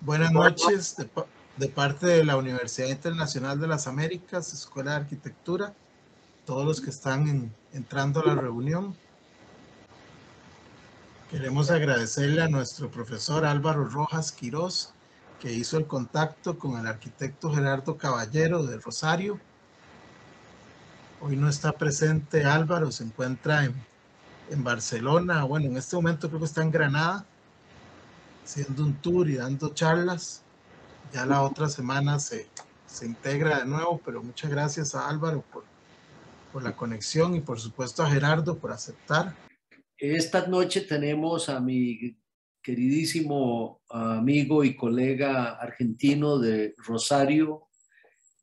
Buenas noches de parte de la Universidad Internacional de las Américas, Escuela de Arquitectura, todos los que están entrando a la reunión. Queremos agradecerle a nuestro profesor Álvaro Rojas Quirós, que hizo el contacto con el arquitecto Gerardo Caballero de Rosario. Hoy no está presente Álvaro, se encuentra en Barcelona. Bueno, en este momento creo que está en Granada, haciendo un tour y dando charlas. Ya la otra semana se integra de nuevo, pero muchas gracias a Álvaro por la conexión y por supuesto a Gerardo por aceptar. Esta noche tenemos a mi queridísimo amigo y colega argentino de Rosario,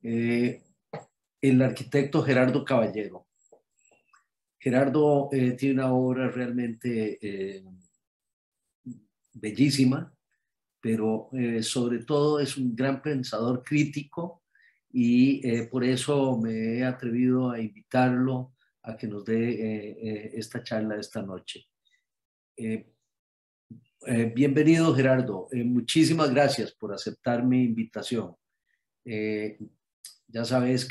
eh, el arquitecto Gerardo Caballero. Gerardo tiene una obra realmente bellísima, pero sobre todo es un gran pensador crítico y por eso me he atrevido a invitarlo a que nos dé esta charla esta noche. Bienvenido, Gerardo. Muchísimas gracias por aceptar mi invitación. Eh, ya sabes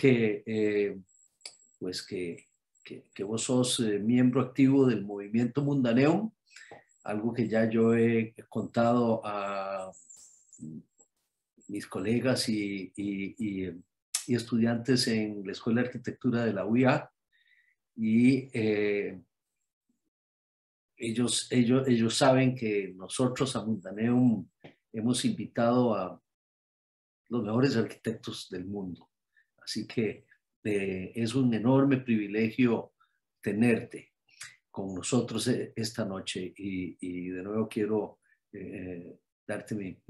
pues que vos sos miembro activo del movimiento Mundaneum, algo que ya yo he contado a mis colegas y estudiantes en la Escuela de Arquitectura de la UIA. Y ellos saben que nosotros a Mundaneum hemos invitado a los mejores arquitectos del mundo. Así que es un enorme privilegio tenerte con nosotros esta noche y de nuevo quiero darte mi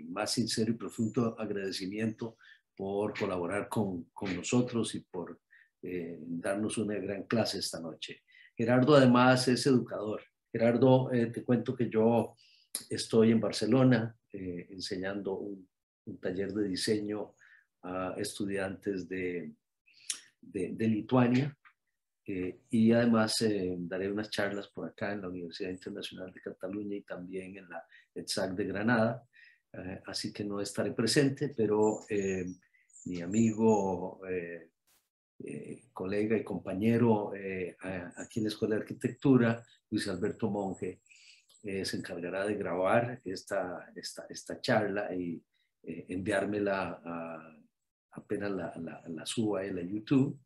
más sincero y profundo agradecimiento por colaborar con nosotros y por darnos una gran clase esta noche. Gerardo además es educador. Gerardo, te cuento que yo estoy en Barcelona enseñando un taller de diseño a estudiantes de Lituania y además daré unas charlas por acá en la Universidad Internacional de Cataluña y también en la ETSAC de Granada, así que no estaré presente, pero mi amigo, colega y compañero aquí en la Escuela de Arquitectura, Luis Alberto Monge, se encargará de grabar esta charla y enviármela apenas la suba en la YouTube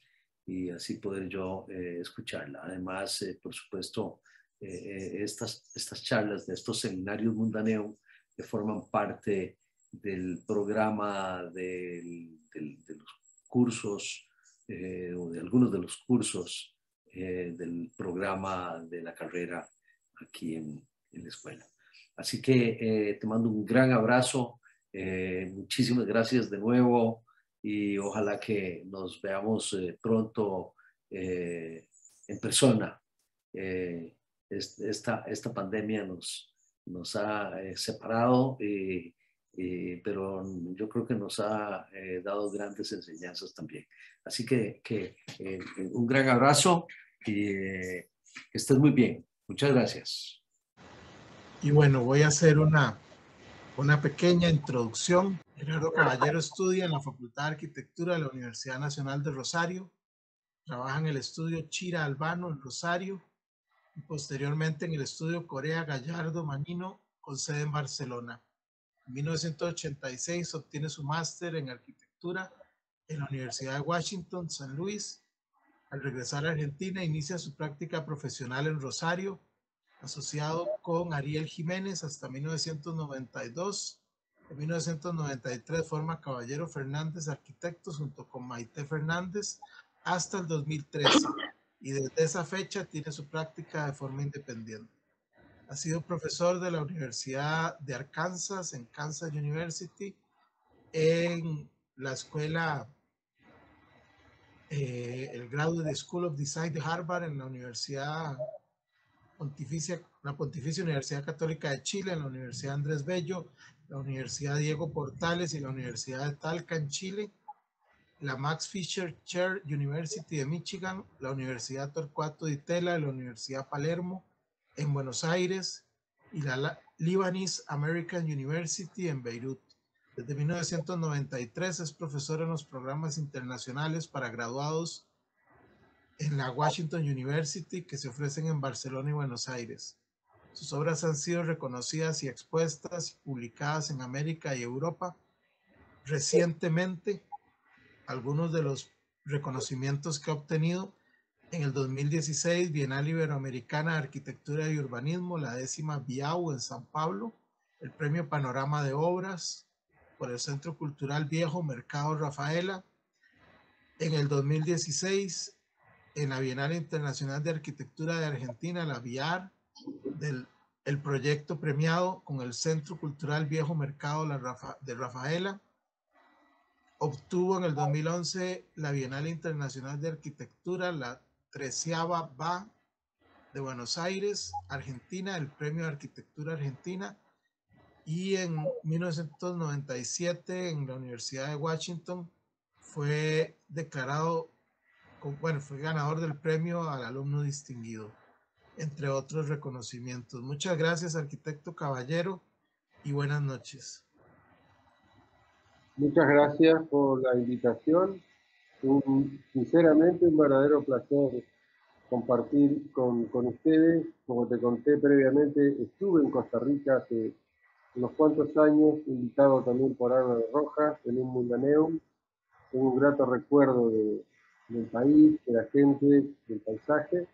y así poder yo escucharla. Además, por supuesto, estas charlas de estos seminarios Mundaneum que forman parte del programa de los cursos o de algunos de los cursos del programa de la carrera aquí en la escuela. Así que te mando un gran abrazo, muchísimas gracias de nuevo y ojalá que nos veamos pronto en persona. Esta pandemia nos ha separado, pero yo creo que nos ha dado grandes enseñanzas también. Así que un gran abrazo y que estés muy bien. Muchas gracias. Y bueno, voy a hacer una pequeña introducción. Gerardo Caballero estudia en la Facultad de Arquitectura de la Universidad Nacional de Rosario, trabaja en el estudio Chira Albano en Rosario y posteriormente en el estudio Corea Gallardo Manino con sede en Barcelona. En 1986 obtiene su máster en arquitectura en la Universidad de Washington, San Luis. Al regresar a Argentina, inicia su práctica profesional en Rosario, asociado con Ariel Jiménez hasta 1992. En 1993 forma Caballero Fernández Arquitectos junto con Maite Fernández hasta el 2013 y desde esa fecha tiene su práctica de forma independiente. Ha sido profesor de la Universidad de Arkansas, en Kansas University, en la escuela, el Graduate School of Design de Harvard, en la Universidad Pontificia, la Pontificia Universidad Católica de Chile, en la Universidad Andrés Bello, la Universidad Diego Portales y la Universidad de Talca en Chile, la Max Fisher Chair University de Michigan, la Universidad Torcuato Di Tella, la Universidad Palermo en Buenos Aires, y la Lebanese American University en Beirut. Desde 1993 es profesor en los programas internacionales para graduados en la Washington University que se ofrecen en Barcelona y Buenos Aires. Sus obras han sido reconocidas y expuestas y publicadas en América y Europa. Recientemente, algunos de los reconocimientos que ha obtenido: en el 2016, Bienal Iberoamericana de Arquitectura y Urbanismo, la 10ª BIAU en San Pablo, el Premio Panorama de Obras por el Centro Cultural Viejo Mercado Rafaela. En el 2016, en la Bienal Internacional de Arquitectura de Argentina, la BIAR, el proyecto premiado con el Centro Cultural Viejo Mercado de Rafaela. Obtuvo en el 2011 la Bienal Internacional de Arquitectura, la 13ª BA de Buenos Aires, Argentina, el Premio de Arquitectura Argentina. Y en 1997 en la Universidad de Washington fue declarado, fue ganador del premio al alumno distinguido, entre otros reconocimientos. Muchas gracias, arquitecto Caballero, y buenas noches. Muchas gracias por la invitación. Sinceramente, un verdadero placer compartir con ustedes. Como te conté previamente, estuve en Costa Rica hace unos cuantos años, invitado también por Álvaro Rojas en un Mundaneum. Tengo un grato recuerdo del país, de la gente, del paisaje.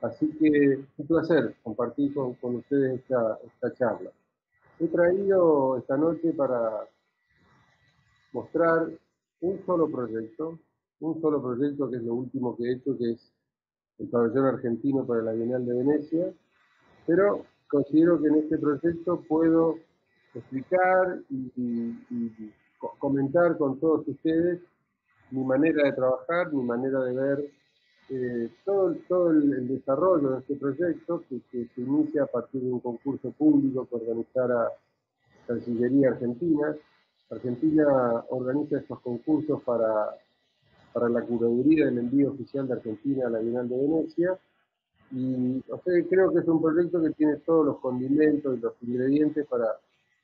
Así que un placer compartir con ustedes esta charla. He traído esta noche para mostrar un solo proyecto que es lo último que he hecho, que es el pabellón argentino para la Bienal de Venecia, pero considero que en este proyecto puedo explicar y comentar con todos ustedes mi manera de trabajar, mi manera de ver todo el desarrollo de este proyecto que se inicia a partir de un concurso público que organizara Cancillería Argentina. Argentina organiza estos concursos para la curaduría del envío oficial de Argentina a la Bienal de Venecia. Y creo que es un proyecto que tiene todos los condimentos y los ingredientes para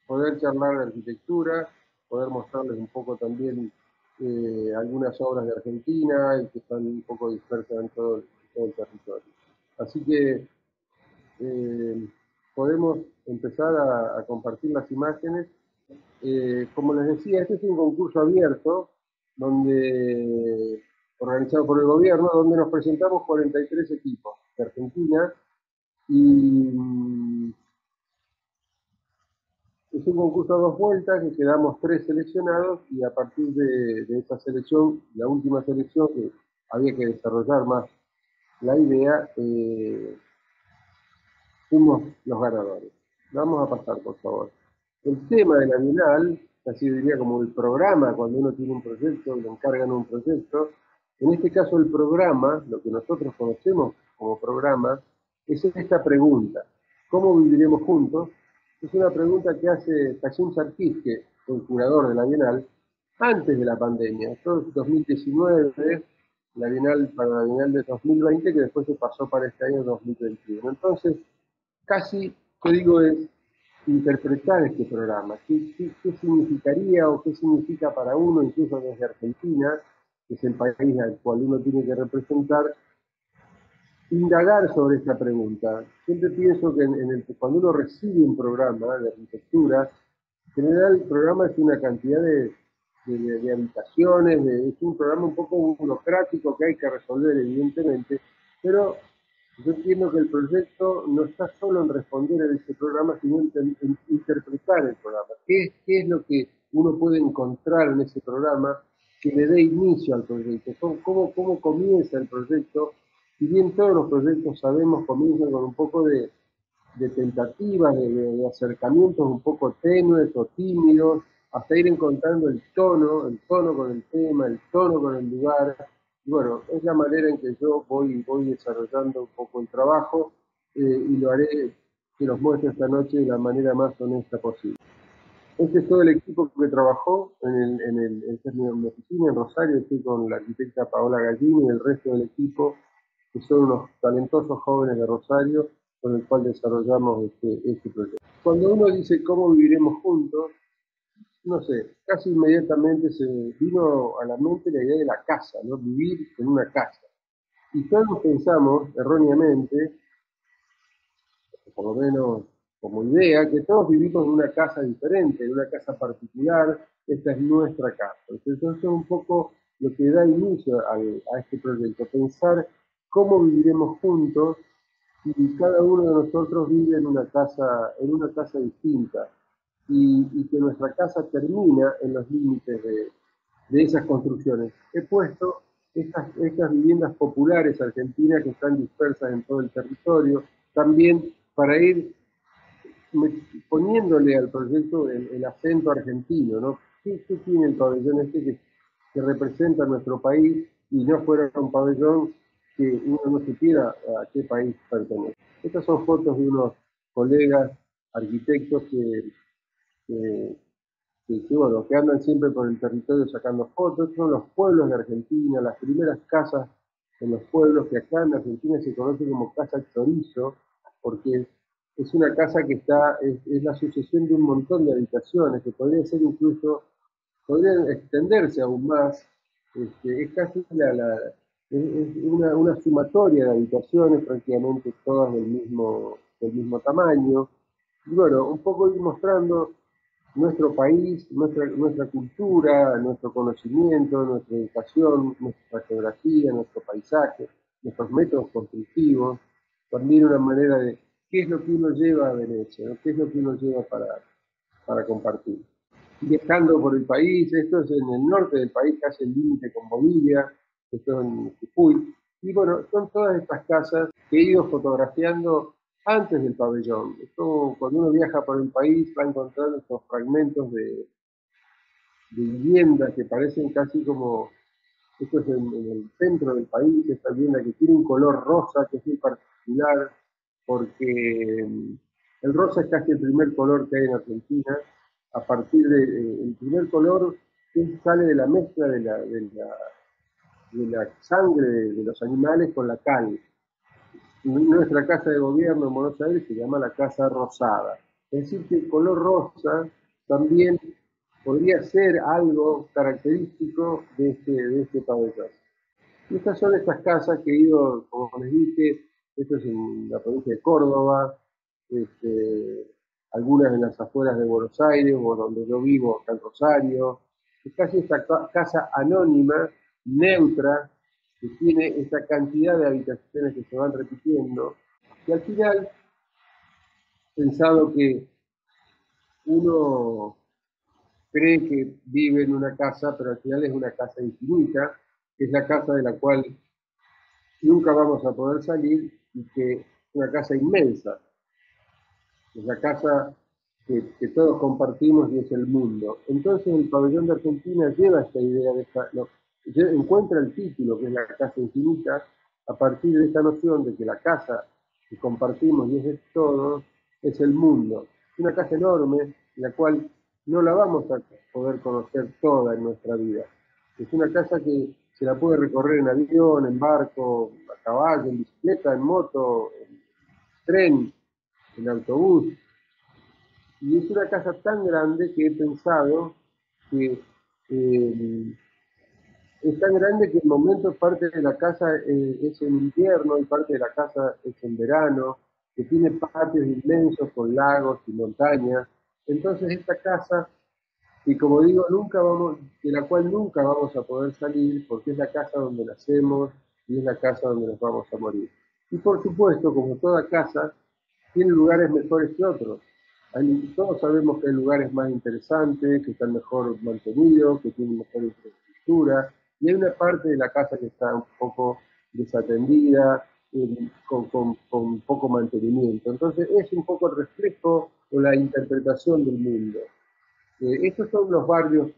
poder charlar de arquitectura, poder mostrarles un poco también algunas obras de Argentina y que están un poco dispersas en todo el territorio. Así que podemos empezar a compartir las imágenes. Como les decía, este es un concurso abierto organizado por el gobierno, donde nos presentamos 43 equipos de Argentina, y es un concurso a 2 vueltas, que quedamos 3 seleccionados, y a partir de esa selección, la última selección, que había que desarrollar más la idea, fuimos los ganadores. Vamos a pasar, por favor. El tema de la Bienal, así diría como el programa, cuando uno tiene un proyecto, le encargan un proyecto. En este caso el programa, lo que nosotros conocemos como programa, es esta pregunta: ¿cómo viviremos juntos? Es una pregunta que hace Kazim Sarkis, que fue el curador de la Bienal, antes de la pandemia. Esto es 2019, la Bienal para la Bienal de 2020, que después se pasó para este año 2021. Entonces, casi, yo digo, es interpretar este programa, qué significaría o qué significa para uno, incluso desde Argentina, que es el país al cual uno tiene que representar, indagar sobre esta pregunta. Siempre pienso que cuando uno recibe un programa de arquitectura, en general el programa es una cantidad de habitaciones, es un programa un poco burocrático que hay que resolver, evidentemente, pero yo entiendo que el proyecto no está solo en responder a ese programa, sino en interpretar el programa. ¿Qué es lo que uno puede encontrar en ese programa que le dé inicio al proyecto? ¿Cómo comienza el proyecto? Si bien todos los proyectos, sabemos, comienzan con un poco de tentativas, de acercamientos un poco tenues o tímidos, hasta ir encontrando el tono con el tema, el tono con el lugar. Y bueno, es la manera en que yo voy desarrollando un poco el trabajo, y lo haré, que los muestre esta noche de la manera más honesta posible. Este es todo el equipo que trabajó en mi oficina en Rosario. Estoy con la arquitecta Paola Gallini y el resto del equipo, que son unos talentosos jóvenes de Rosario, con el cual desarrollamos este proyecto. Cuando uno dice cómo viviremos juntos, no sé, casi inmediatamente se vino a la mente la idea de la casa, ¿no? Vivir en una casa. Y todos pensamos, erróneamente, por lo menos como idea, que todos vivimos en una casa diferente, en una casa particular, esta es nuestra casa. Entonces es un poco lo que da inicio a este proyecto, pensar cómo viviremos juntos y cada uno de nosotros vive en una casa distinta y que nuestra casa termina en los límites de esas construcciones. He puesto estas viviendas populares argentinas que están dispersas en todo el territorio, también para ir poniéndole al proyecto el acento argentino, ¿no? ¿Qué tiene el pabellón que representa nuestro país y no fuera un pabellón que uno no supiera a qué país pertenece? Estas son fotos de unos colegas arquitectos bueno, que andan siempre por el territorio sacando fotos. Son los pueblos de Argentina, las primeras casas en los pueblos, que acá en Argentina se conoce como casa chorizo, porque es una casa que es la sucesión de un montón de habitaciones, que podría ser incluso, podrían extenderse aún más. Es casi una sumatoria de habitaciones, prácticamente todas del mismo tamaño. Y bueno, un poco ir mostrando nuestro país, nuestra cultura, nuestro conocimiento, nuestra educación, nuestra geografía, nuestro paisaje, nuestros métodos constructivos, también una manera de qué es lo que uno lleva a Venecia, ¿no? Qué es lo que uno lleva para compartir. Viajando por el país, esto es en el norte del país, casi el límite con Bolivia, esto es en Jujuy, y bueno, son todas estas casas que he ido fotografiando antes del pabellón. Esto, cuando uno viaja por el país va a encontrar estos fragmentos de viviendas que parecen casi como, esto es en el centro del país, esta vivienda que tiene un color rosa que es muy particular, porque el rosa es casi el primer color que hay en Argentina, a partir del primer color que sale de la mezcla de la sangre de los animales con la cal. Nuestra casa de gobierno en Buenos Aires se llama la Casa Rosada. Es decir, que el color rosa también podría ser algo característico de este pabellón. Y estas son estas casas que he ido, como les dije, esto es en la provincia de Córdoba, algunas en las afueras de Buenos Aires, o donde yo vivo, acá en Rosario. Es casi esta casa anónima, neutra, que tiene esta cantidad de habitaciones que se van repitiendo, y al final, pensado que uno cree que vive en una casa, pero al final es una casa infinita, que es la casa de la cual nunca vamos a poder salir y que es una casa inmensa, es la casa que todos compartimos y es el mundo. Entonces el pabellón de Argentina lleva esta idea, encuentra el título, que es la casa infinita, a partir de esta noción de que la casa que compartimos y es de todos, es el mundo. Una casa enorme, en la cual no la vamos a poder conocer toda en nuestra vida. Es una casa que se la puede recorrer en avión, en barco, a caballo, en bicicleta, en moto, en tren, en autobús. Y es una casa tan grande que he pensado que es tan grande que en momentos parte de la casa es en invierno y parte de la casa es en verano, que tiene patios inmensos con lagos y montañas. Entonces esta casa, y como digo, de la cual nunca vamos a poder salir, porque es la casa donde nacemos y es la casa donde nos vamos a morir. Y por supuesto, como toda casa, tiene lugares mejores que otros. Todos sabemos que hay lugares más interesantes, que están mejor mantenidos, que tienen mejor infraestructura, y hay una parte de la casa que está un poco desatendida, con poco mantenimiento. Entonces es un poco el reflejo o la interpretación del mundo. Estos son los barrios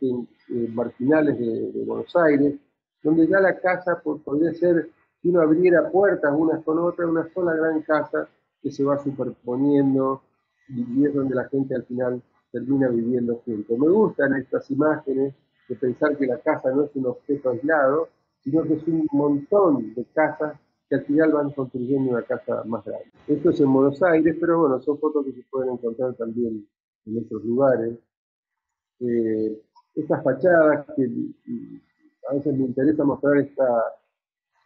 marginales de Buenos Aires, donde ya la casa podría ser, si uno abriera puertas unas con otras, una sola gran casa que se va superponiendo y es donde la gente al final termina viviendo juntos. Me gustan estas imágenes de pensar que la casa no es un objeto aislado, sino que es un montón de casas que al final van construyendo una casa más grande. Esto es en Buenos Aires, pero bueno, son fotos que se pueden encontrar también en otros lugares. Estas fachadas que a veces me interesa mostrar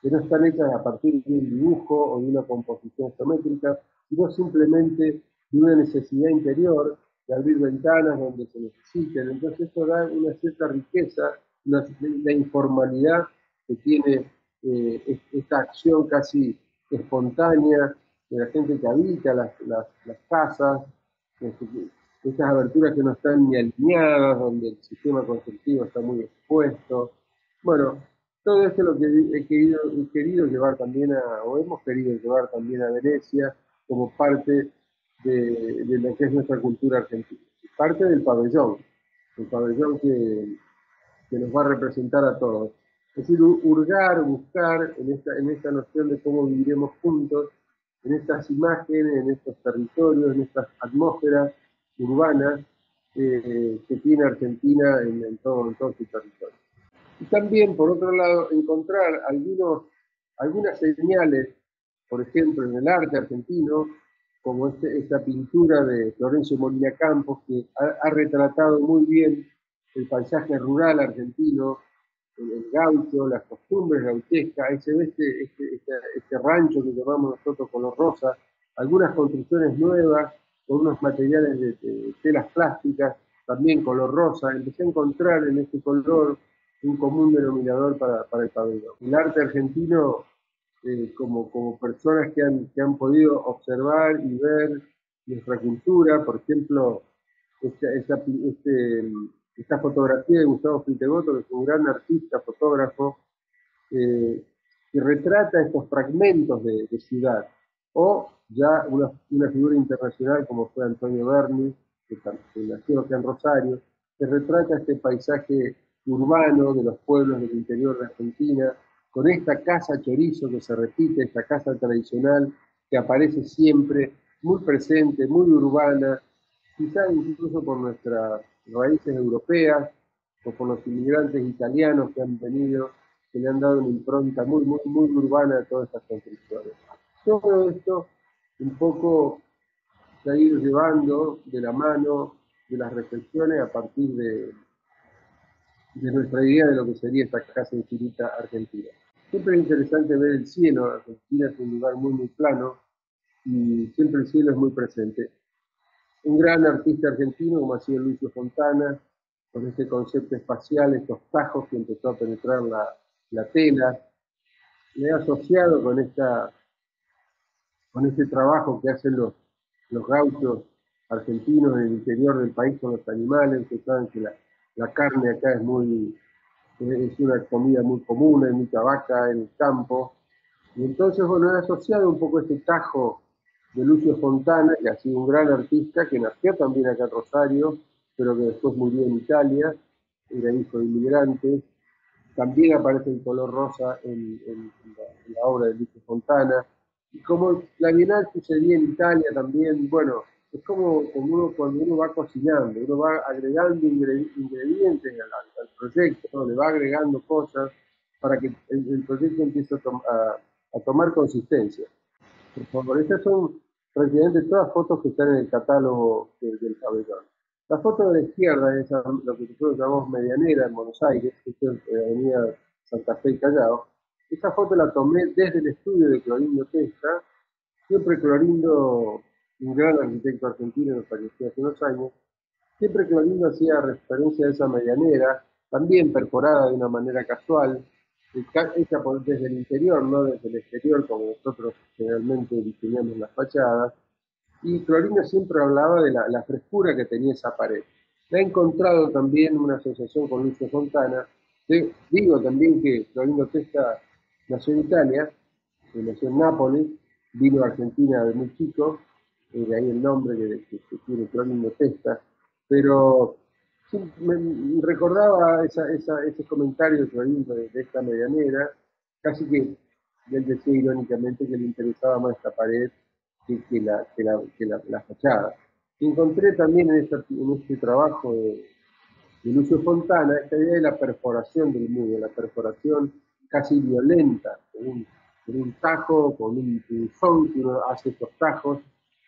que no están hechas a partir de un dibujo o de una composición geométrica, sino simplemente de una necesidad interior de abrir ventanas donde se necesiten. Entonces esto da una cierta riqueza, la informalidad que tiene esta acción casi espontánea de la gente que habita las casas, estas aberturas que no están ni alineadas, donde el sistema constructivo está muy expuesto. Bueno, todo esto es lo que he querido llevar también o hemos querido llevar también a Venecia como parte de lo que es nuestra cultura argentina. Parte del pabellón, el pabellón que nos va a representar a todos. Es decir, hurgar, buscar en esta noción de cómo viviremos juntos, en estas imágenes, en estos territorios, en estas atmósferas urbanas que tiene Argentina en todo su territorio. Y también, por otro lado, encontrar algunas señales, por ejemplo, en el arte argentino, como esta pintura de Florencio Molina Campos, que ha retratado muy bien el paisaje rural argentino, el gaucho, las costumbres gauchescas. Ahí se ve este rancho que llamamos nosotros color rosa, algunas construcciones nuevas con unos materiales de telas plásticas, también color rosa. Empecé a encontrar en este color un común denominador para el pabellón. El arte argentino, como personas que han podido observar y ver nuestra cultura, por ejemplo, esta fotografía de Gustavo Fritegoto, que es un gran artista, fotógrafo, que retrata estos fragmentos de ciudad, o ya una figura internacional como fue Antonio Berni, que nació acá en Rosario, que retrata este paisaje urbano de los pueblos del interior de Argentina, con esta casa chorizo que se repite, esta casa tradicional que aparece siempre, muy presente, muy urbana, quizá incluso por nuestras raíces europeas o por los inmigrantes italianos que han venido, que le han dado una impronta muy urbana a todas estas construcciones. Todo esto un poco se ha ido llevando de la mano de las reflexiones a partir de nuestra idea de lo que sería esta casa infinita argentina. Siempre es interesante ver el cielo. Argentina es un lugar muy plano y siempre el cielo es muy presente. Un gran artista argentino como ha sido Lucio Fontana, con este concepto espacial, estos tajos que empezó a penetrar la tela, le he asociado con este trabajo que hacen los gauchos argentinos en el interior del país con los animales. Que saben que la carne acá es una comida muy común, hay mucha vaca en el campo. Y entonces, bueno, he asociado un poco este tajo de Lucio Fontana, que ha sido un gran artista, que nació también acá en Rosario, pero que después murió en Italia, era hijo de inmigrantes. También aparece el color rosa en la obra de Lucio Fontana. Y como la Bienal sucedía en Italia también, bueno, es como cuando uno va cocinando, uno va agregando ingredientes al proyecto, le va agregando cosas para que el proyecto empiece a tomar consistencia. Por favor, estas son prácticamente todas fotos que están en el catálogo del pabellón. La foto de la izquierda es lo que nosotros llamamos Medianera en Buenos Aires, que es la avenida Santa Fe y Callao. Esta foto la tomé desde el estudio de Clorindo Testa. Siempre Clorindo, un gran arquitecto argentino que falleció hace unos años, siempre Clorindo hacía referencia a esa medianera, también perforada de una manera casual, hecha desde el interior, no desde el exterior, como nosotros generalmente diseñamos las fachadas. Y Clorindo siempre hablaba de la frescura que tenía esa pared. He encontrado también una asociación con Lucio Fontana. Digo también que Clorindo Testa nació en Italia, nació en Nápoles, vino a Argentina de muy chico, de ahí el nombre que tiene Clorindo Testa, pero sí, me recordaba ese comentario de Clorindo de esta medianera, casi que él decía irónicamente que le interesaba más esta pared que la fachada. Encontré también en este trabajo de Lucio Fontana esta idea de la perforación del muro, la perforación casi violenta, según un tajo, con un punzón que uno hace estos tajos,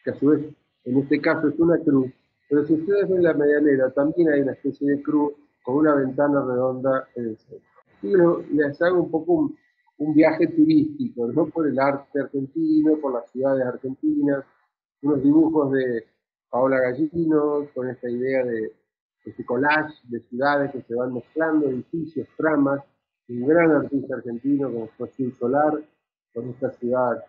que a su vez, en este caso es una cruz, pero si ustedes ven la medianera, también hay una especie de cruz con una ventana redonda en el centro. Y les hago un poco un viaje turístico, ¿no? Por el arte argentino, por las ciudades argentinas, unos dibujos de Paola Gallino, con esta idea de este collage de ciudades que se van mezclando, edificios, tramas, un gran artista argentino como José Solar, con esta ciudad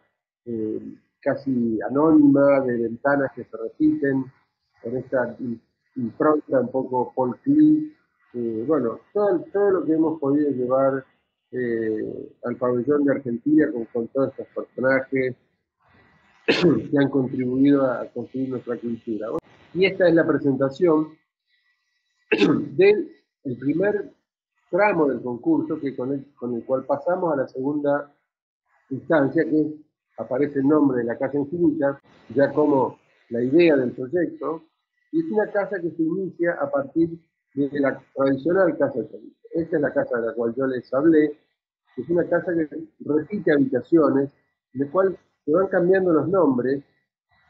casi anónima, de ventanas que se repiten, con esta impronta un poco Paul Klee. Bueno, todo lo que hemos podido llevar al pabellón de Argentina con todos estos personajes que han contribuido a construir nuestra cultura. Y esta es la presentación del primer tramo del concurso con el cual pasamos a la segunda instancia, que aparece el nombre de la Casa Infinita, ya como la idea del proyecto, y es una casa que se inicia a partir de la tradicional Casa Chorizo. Esta es la casa de la cual yo les hablé, que es una casa que repite habitaciones, de la cual se van cambiando los nombres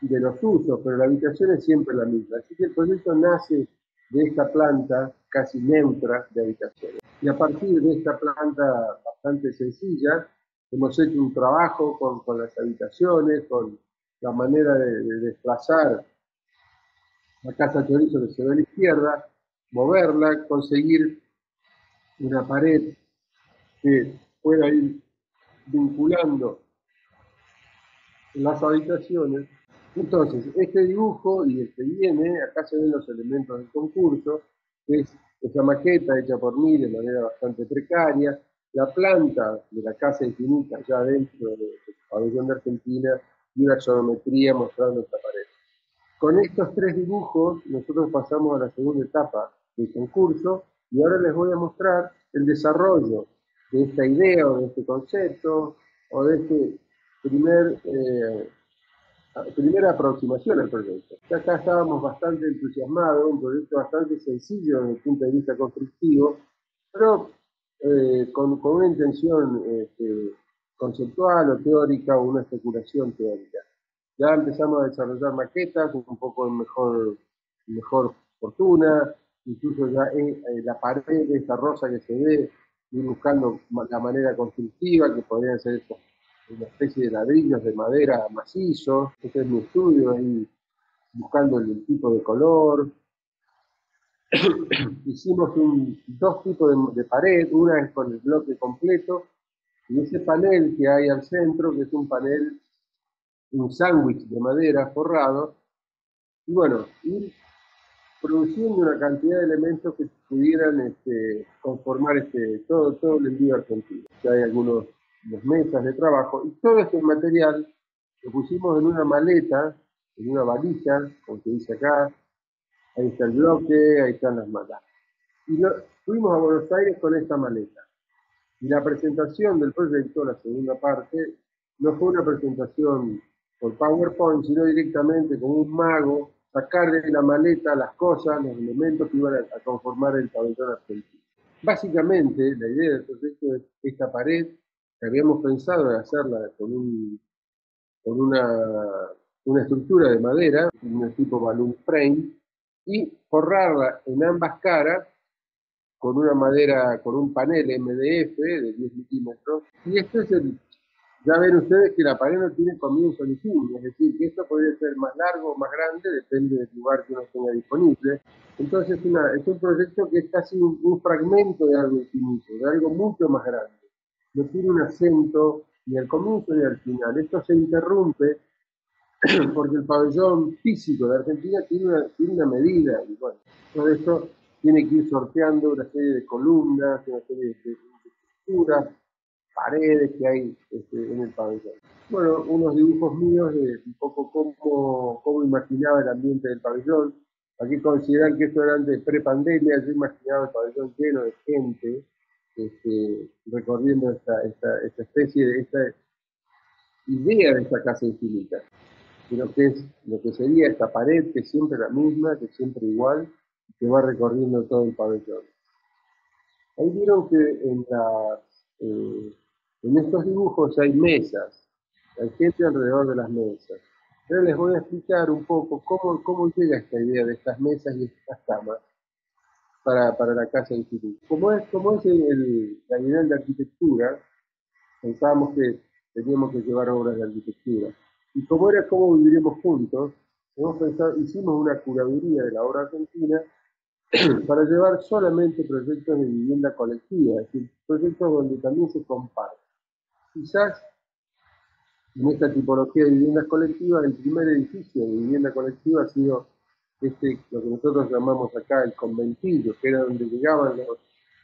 de los usos, pero la habitación es siempre la misma. Así que el proyecto nace de esta planta casi neutra de habitaciones. Y a partir de esta planta bastante sencilla, hemos hecho un trabajo con las habitaciones, con la manera de desplazar la Casa Chorizo que se ve a la izquierda, moverla, conseguir una pared que pueda ir vinculando las habitaciones. Entonces, este dibujo y el que viene, acá se ven los elementos del concurso, que es esa maqueta hecha por mí de manera bastante precaria, la planta de la Casa Infinita ya dentro del pabellón de Argentina y una geometría mostrando esta pared. Con estos tres dibujos nosotros pasamos a la segunda etapa del concurso y ahora les voy a mostrar el desarrollo de esta idea o de este concepto o de este primera aproximación al proyecto. Ya acá estábamos bastante entusiasmados, un proyecto bastante sencillo desde el punto de vista constructivo, pero con una intención conceptual o teórica o una especulación teórica. Ya empezamos a desarrollar maquetas un poco en mejor fortuna, incluso ya la pared de esta rosa que se ve, ir buscando la manera constructiva, que podrían ser una especie de ladrillos de madera macizo. Este es mi estudio, ahí buscando el tipo de color. Hicimos dos tipos de pared, una es con el bloque completo, y ese panel que hay al centro, que es un panel, un sándwich de madera forrado, y bueno, ir produciendo una cantidad de elementos que pudieran conformar todo el envío argentino. Ya hay algunas mesas de trabajo, y todo este material lo pusimos en una maleta, en una valija, como se dice acá. Ahí está el bloque, ahí están las malas. Y fuimos a Buenos Aires con esta maleta. Y la presentación del proyecto, la segunda parte, no fue una presentación por PowerPoint, sino directamente con un mago, sacar de la maleta las cosas, los elementos que iban a conformar el pabellón argentino. Básicamente, la idea del proyecto es esta pared, que habíamos pensado en hacerla con una estructura de madera, un tipo balloon frame, y forrarla en ambas caras con una madera, con un panel MDF de 10 milímetros. Y esto es ya ven ustedes que la pared no tiene comienzo ni fin, es decir, que esto podría ser más largo o más grande, depende del lugar que uno tenga disponible. Entonces es un proyecto que es casi un fragmento de algo infinito, de algo mucho más grande. No tiene un acento ni al comienzo ni al final. Esto se interrumpe porque el pabellón físico de Argentina tiene una medida, y bueno, todo esto tiene que ir sorteando una serie de columnas, una serie de estructuras, paredes que hay en el pabellón. Bueno, unos dibujos míos de un poco cómo imaginaba el ambiente del pabellón. Hay que considerar que esto era antes de prepandemia, yo imaginaba el pabellón lleno de gente, recorriendo esta especie de esta idea de esta casa infinita, de lo que sería esta pared, que es siempre la misma, que es siempre igual, que va recorriendo todo el pabellón. Ahí vieron que En estos dibujos hay mesas, hay gente alrededor de las mesas. Ahora les voy a explicar un poco cómo llega esta idea de estas mesas y estas camas para la casa del instituto. Como es la Bienal de Arquitectura, pensábamos que teníamos que llevar obras de arquitectura. Y como era cómo viviremos juntos, hicimos una curaduría de la obra argentina para llevar solamente proyectos de vivienda colectiva, es decir, proyectos donde también se comparte. Quizás en esta tipología de viviendas colectivas, el primer edificio de vivienda colectiva ha sido lo que nosotros llamamos acá el conventillo, que era donde llegaban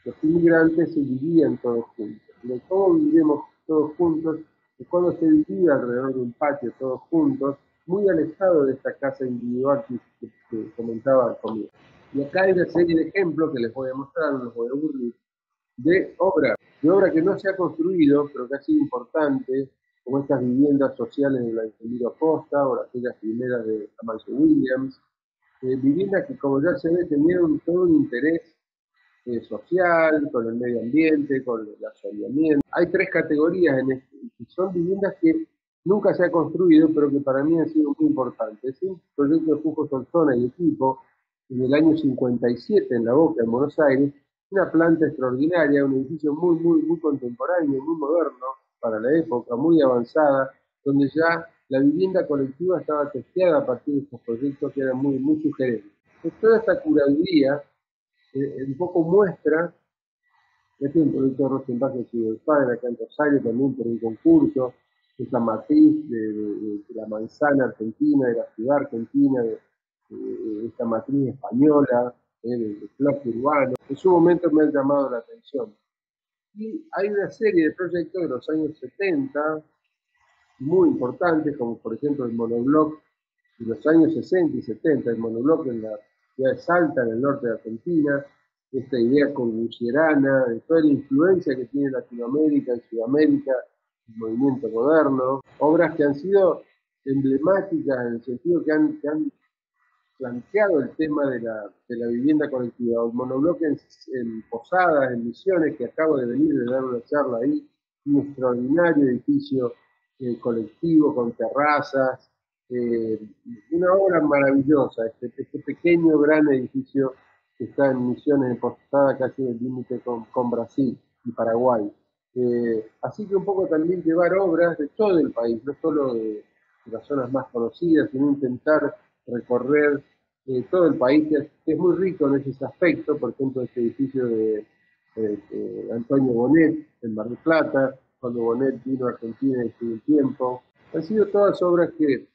los inmigrantes y vivían todos juntos. De cómo viviremos todos juntos, de cuando se vivía alrededor de un patio todos juntos, muy alejado de esta casa individual que comentaba al comienzo. Y acá hay una serie de ejemplos que les voy a mostrar, no los voy a aburrir, de obra que no se ha construido, pero que ha sido importante, como estas viviendas sociales de Vladimir Acosta o aquellas primeras de Amancio Williams, viviendas que, como ya se ve, tenían todo un interés social, con el medio ambiente, con el asoliamiento. Hay tres categorías en esto, que son viviendas que nunca se ha construido, pero que para mí han sido muy importantes. Es un proyecto de Fujo Solsona y equipo, en el año 57 en La Boca, en Buenos Aires, una planta extraordinaria, un edificio muy contemporáneo, muy moderno para la época, muy avanzada, donde ya la vivienda colectiva estaba testeada a partir de estos proyectos que eran muy sugerentes. Entonces, toda esta curaduría un poco muestra, este es un proyecto de Rosenbach de Ciudad acá en Rosario, también por un concurso, esa matriz de la manzana argentina, de la ciudad argentina, de esta matriz española, del bloque urbano. En su momento me han llamado la atención. Y hay una serie de proyectos de los años 70, muy importantes, como por ejemplo el monobloc de los años 60 y 70, el monobloc en la ciudad de Salta, en el norte de Argentina, esta idea corbusierana, de toda la influencia que tiene Latinoamérica y Sudamérica, el movimiento moderno, obras que han sido emblemáticas en el sentido que han planteado el tema de la vivienda colectiva. El monobloque en Posadas, en Misiones, que acabo de venir de dar una charla ahí, un extraordinario edificio colectivo con terrazas, una obra maravillosa, este pequeño gran edificio que está en Misiones, en Posada, casi en el límite con Brasil y Paraguay. Así que un poco también llevar obras de todo el país, no solo de las zonas más conocidas, sino intentar recorrer todo el país, que es muy rico en ese aspecto, por ejemplo, este edificio de Antonio Bonet en Mar del Plata, cuando Bonet vino a Argentina y estuvo un tiempo. Han sido todas obras que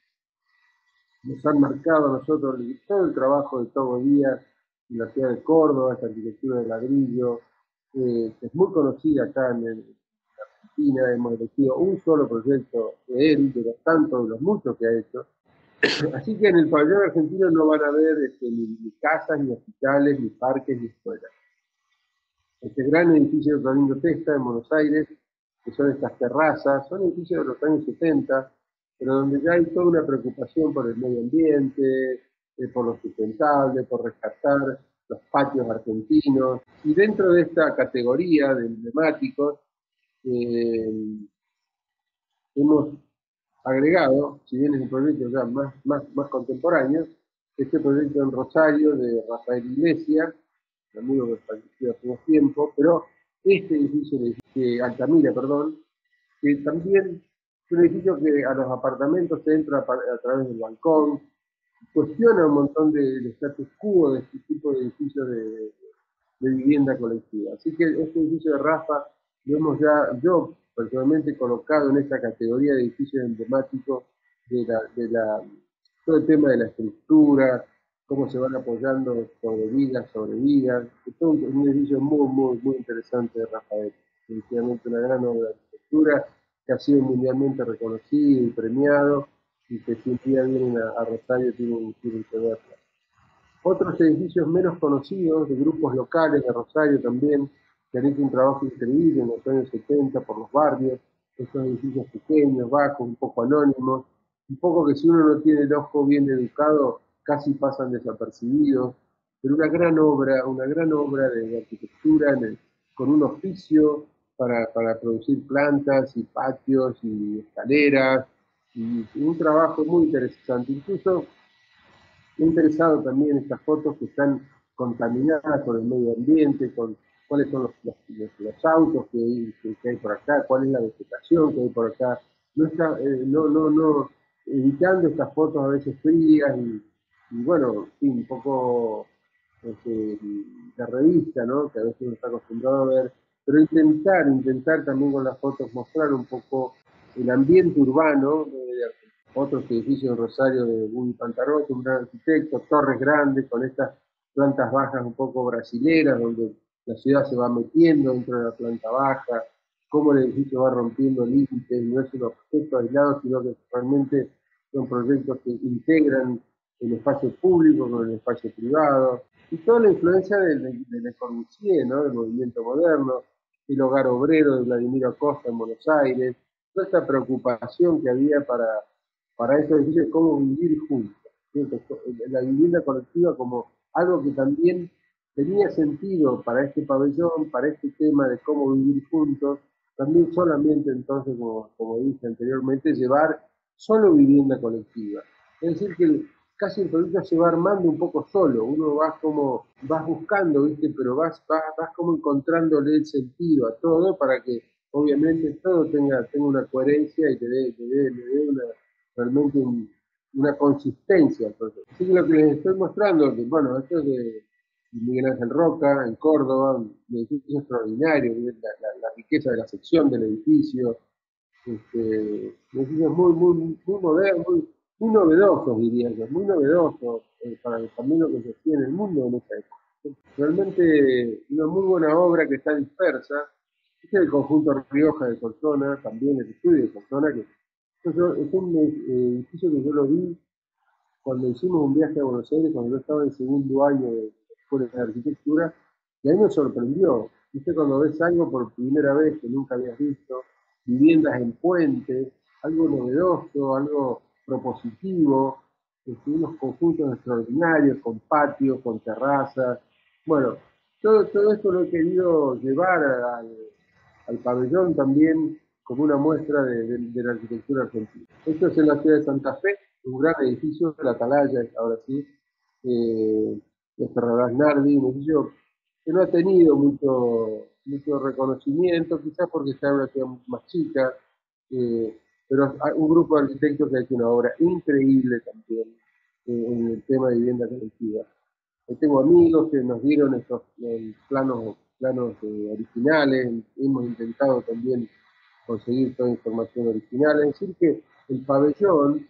nos han marcado a nosotros todo el trabajo de Togo Díaz en la ciudad de Córdoba, esta arquitectura de ladrillo, que es muy conocida acá en Argentina. Hemos elegido un solo proyecto de él, de los tantos, de los muchos que ha hecho. Así que en el pabellón argentino no van a ver ni casas, ni hospitales, ni parques, ni escuelas. Este gran edificio de Clarindo Testa en Buenos Aires, que son estas terrazas, son edificios de los años 70, pero donde ya hay toda una preocupación por el medio ambiente, por lo sustentable, por rescatar los patios argentinos. Y dentro de esta categoría de emblemáticos, hemos agregado, si bien es un proyecto ya más contemporáneo, este proyecto en Rosario de Rafael Iglesias, un amigo que falleció hace unos tiempo, pero este edificio de Altamira, que también es un edificio que a los apartamentos se entra a través del balcón, cuestiona un montón del status quo de este tipo de edificios de vivienda colectiva. Así que este edificio de Rafa lo hemos yo personalmente colocado en esta categoría de edificios emblemáticos todo el tema de la estructura, cómo se van apoyando sobre vigas. Es un edificio muy interesante de Rafael. Definitivamente una gran obra de arquitectura que ha sido mundialmente reconocido y premiado, y que si un día vienen a Rosario tienen que verla. Otros edificios menos conocidos, de grupos locales de Rosario también, que han hecho un trabajo increíble en los años 70 por los barrios, estos edificios pequeños, bajos, un poco anónimos, un poco que si uno no tiene el ojo bien educado, casi pasan desapercibidos, pero una gran obra de arquitectura con un oficio para producir plantas y patios y escaleras, y un trabajo muy interesante. Incluso me ha interesado también estas fotos que están contaminadas por el medio ambiente, con cuáles son los autos que hay por acá, cuál es la vegetación que hay por acá. No está, no, evitando estas fotos a veces frías y bueno, sí, un poco de revista, ¿no? Que a veces uno está acostumbrado a ver, pero intentar también con las fotos mostrar un poco el ambiente urbano de otros edificios de Rosario de Budi Pantaroto, un gran arquitecto, torres grandes con estas plantas bajas un poco brasileras, donde la ciudad se va metiendo dentro de la planta baja, cómo el edificio va rompiendo límites, no es un objeto aislado, sino que realmente son proyectos que integran el espacio público con el espacio privado, y toda la influencia de Le Corbusier, ¿no? Del movimiento moderno, el hogar obrero de Vladimiro Acosta en Buenos Aires, toda esta preocupación que había para estos edificios, cómo vivir juntos, ¿cierto? La vivienda colectiva como algo que también tenía sentido para este pabellón, para este tema de cómo vivir juntos, también solamente entonces, como dije anteriormente, llevar solo vivienda colectiva. Es decir, que casi el proyecto se va armando un poco solo, uno vas buscando, ¿viste? Pero vas como encontrándole el sentido a todo para que obviamente todo tenga una coherencia y le dé realmente una consistencia al proyecto. Así que lo que les estoy mostrando, que bueno, esto es de Miguel Ángel Roca, en Córdoba, un edificio extraordinario, la riqueza de la sección del edificio, edificios muy modernos, muy novedosos, diría yo, muy novedosos para también lo que se hacía en el mundo en esa época. Realmente una muy buena obra que está dispersa. Este es el conjunto Rioja de Cortona, también el estudio de Cortona, que es un edificio que yo lo vi cuando hicimos un viaje a Buenos Aires, cuando yo estaba en segundo año de escuela de arquitectura, y ahí me sorprendió. Viste, cuando ves algo por primera vez que nunca habías visto, viviendas en puente, algo novedoso, algo propositivo, unos conjuntos extraordinarios, con patios, con terrazas. Bueno, todo esto lo he querido llevar al pabellón también como una muestra de la arquitectura argentina. Esto es en la ciudad de Santa Fe, un gran edificio, la Atalaya, ahora sí, de Ferradas Nardi, un edificio que no ha tenido mucho reconocimiento, quizás porque está en una ciudad más chica, pero hay un grupo de arquitectos que ha hecho una obra increíble también en el tema de vivienda colectiva. Tengo amigos que nos dieron estos planos originales, hemos intentado también conseguir toda información original, es decir que el pabellón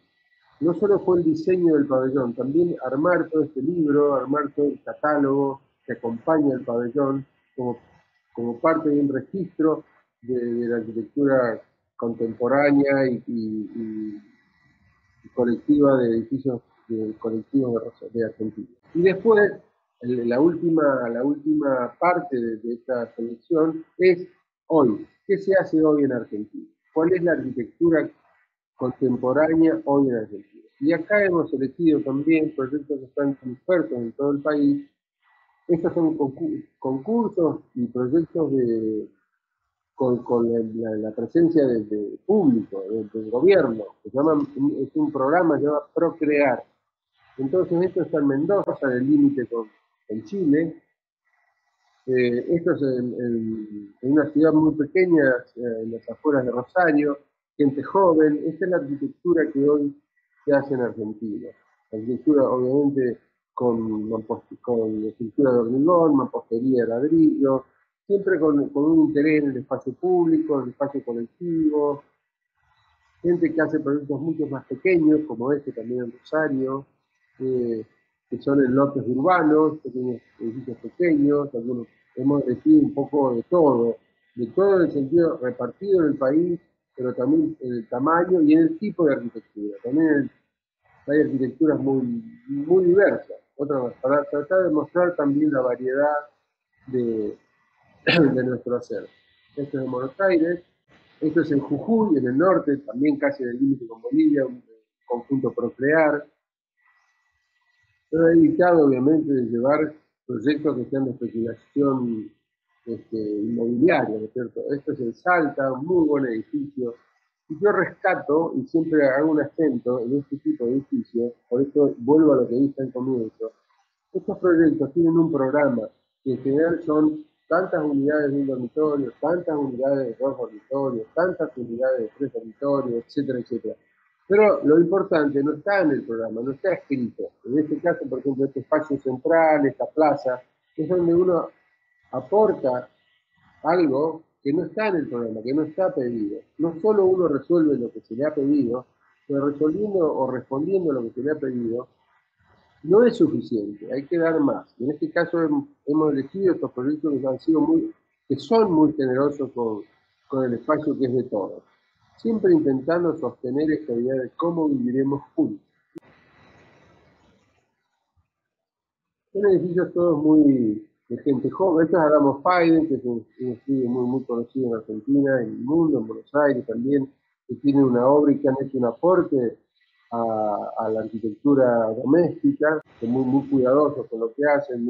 no solo fue el diseño del pabellón, también armar todo este libro, armar todo el catálogo que acompaña el pabellón como parte de un registro de la arquitectura contemporánea y colectiva de edificios colectivos de Argentina. Y después, la última parte de esta selección es hoy. ¿Qué se hace hoy en Argentina? ¿Cuál es la arquitectura contemporánea hoy en Argentina? Y acá hemos elegido también proyectos que están dispersos en todo el país. Estos son concursos y proyectos con la presencia del público, del gobierno, es un programa que se llama Procrear. Entonces esto está en Mendoza, en el límite con Chile. Esto es en una ciudad muy pequeña, en las afueras de Rosario, gente joven. Esta es la arquitectura que hoy se hace en Argentina. La arquitectura obviamente con estructura de hormigón, mampostería de ladrillo, siempre con un interés en el espacio público, en el espacio colectivo, gente que hace proyectos mucho más pequeños, como este también en Rosario, que son en lotes urbanos, pequeños edificios pequeños, algunos hemos elegido un poco de todo en el sentido repartido en el país, pero también en el tamaño y en el tipo de arquitectura. También hay arquitecturas muy diversas, para tratar de mostrar también la variedad de nuestro hacer. Esto es en Buenos Aires, esto es en Jujuy, en el norte, también casi en el límite con Bolivia, un conjunto Procrear. Pero he evitado, obviamente, de llevar proyectos que sean de especulación inmobiliaria, ¿no es cierto? Esto es en Salta, un muy buen edificio. Y yo rescato, y siempre hago un acento en este tipo de edificios, por eso vuelvo a lo que dije al comienzo, estos proyectos tienen un programa que en general son tantas unidades de un dormitorio, tantas unidades de dos dormitorios, tantas unidades de tres dormitorios, etcétera, etcétera. Pero lo importante no está en el programa, no está escrito. En este caso, por ejemplo, este espacio central, esta plaza, es donde uno aporta algo que no está en el programa, que no está pedido. No solo uno resuelve lo que se le ha pedido, pero resolviendo o respondiendo a lo que se le ha pedido, no es suficiente, hay que dar más. En este caso hemos elegido estos proyectos que son muy generosos con el espacio que es de todos. Siempre intentando sostener esta idea de cómo viviremos juntos. Son edificios todos muy de gente joven. Este es Adamo Fayden, que es un estudio muy conocido en Argentina, en el mundo, en Buenos Aires también, que tiene una obra y que han hecho un aporte a la arquitectura doméstica, que muy cuidadosos con lo que hacen,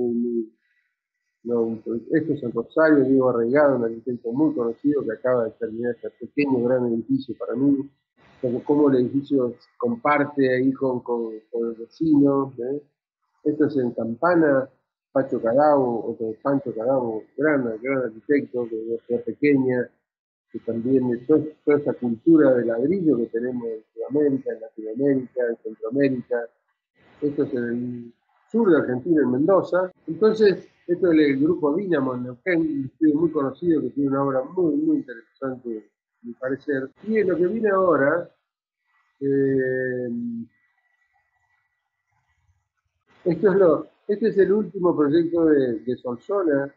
esto es en Rosario, Diego Arraigado, un arquitecto muy conocido que acaba de terminar este pequeño gran edificio para mí, cómo el edificio comparte ahí con el vecino, ¿eh? Esto es en Campana, Pacho Cadao, otro Pancho Cadao, gran arquitecto, de ciudad pequeña, que también de toda esa cultura de ladrillo que tenemos en Sudamérica, en Latinoamérica, en Centroamérica. Esto es en el sur de Argentina, en Mendoza. Entonces, esto es el grupo Dínamo en Neuquén, un estudio muy conocido que tiene una obra muy interesante, a mi parecer. Y en lo que viene ahora, este es el último proyecto de Solsona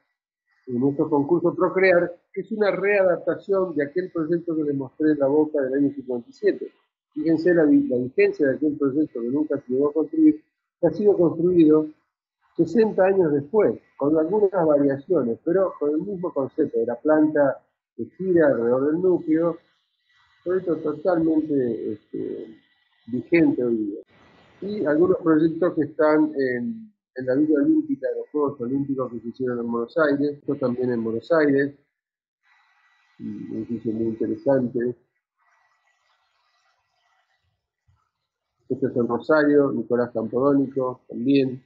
en nuestro concurso Procrear, que es una readaptación de aquel proyecto que les mostré en La Boca del año 57. Fíjense la vigencia de aquel proyecto que nunca se llegó a construir, que ha sido construido 60 años después, con algunas variaciones, pero con el mismo concepto de la planta que gira alrededor del núcleo, proyecto totalmente vigente hoy día. Y algunos proyectos que están en la Villa Olímpica de los Juegos Olímpicos que se hicieron en Buenos Aires, esto también en Buenos Aires, un edificio muy interesante. Este es en Rosario, Nicolás Campodónico, también,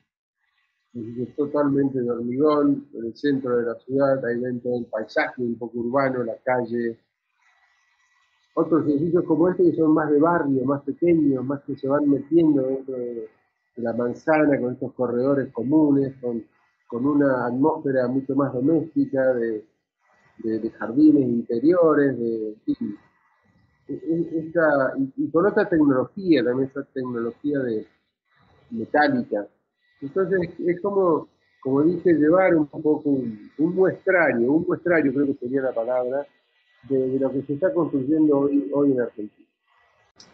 un edificio totalmente de hormigón, en el centro de la ciudad, ahí ven todo el paisaje un poco urbano, la calle. Otros edificios como este que son más de barrio, más pequeños, más que se van metiendo dentro de la manzana, con estos corredores comunes, con una atmósfera mucho más doméstica, de jardines interiores, y con otra tecnología, también esa tecnología metálica. Entonces es como dije, llevar un poco un muestrario creo que sería la palabra, de lo que se está construyendo hoy en Argentina.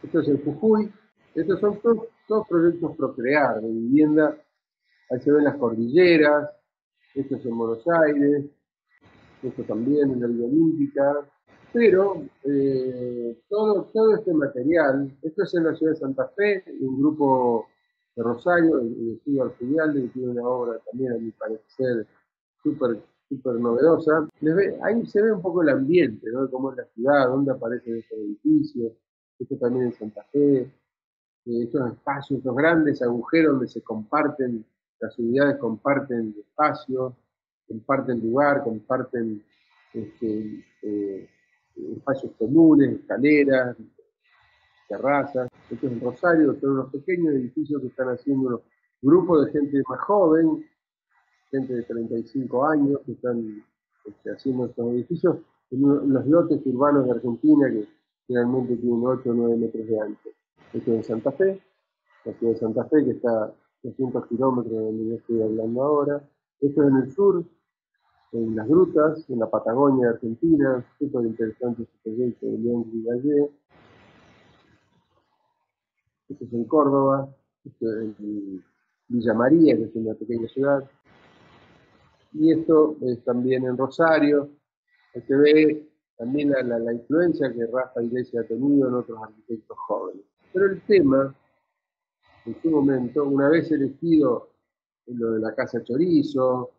Esto es en Jujuy, estos son todos proyectos Procrear, de vivienda, ahí se ven las cordilleras, esto es en Buenos Aires, esto también en la Villa Olímpica, pero todo este material, esto es en la ciudad de Santa Fe, un grupo de Rosario, el estudio Arcedialde, que tiene una obra también, a mi parecer, súper novedosa. Ahí se ve un poco el ambiente, ¿no? De cómo es la ciudad, dónde aparecen estos edificios, esto también en Santa Fe, estos espacios, estos grandes agujeros donde se comparten, las unidades comparten espacios, comparten lugar, comparten espacios comunes, escaleras, terrazas. Esto es en Rosario, son unos pequeños edificios que están haciendo unos grupos de gente más joven, gente de 35 años, que están haciendo estos edificios en los lotes urbanos de Argentina que generalmente tienen 8 o 9 metros de ancho. Esto es en Santa Fe, la ciudad de Santa Fe, que está a 200 kilómetros de donde yo estoy hablando ahora. Esto es en el sur, en las grutas, en la Patagonia de Argentina, súper interesante este proyecto de León Gallé. Esto es en Córdoba, esto es en Villa María, que es una pequeña ciudad. Y esto es también en Rosario. Se ve también la influencia que Rafa Iglesias ha tenido en otros arquitectos jóvenes. Pero el tema, en su momento, una vez elegido lo de la Casa Chorizo,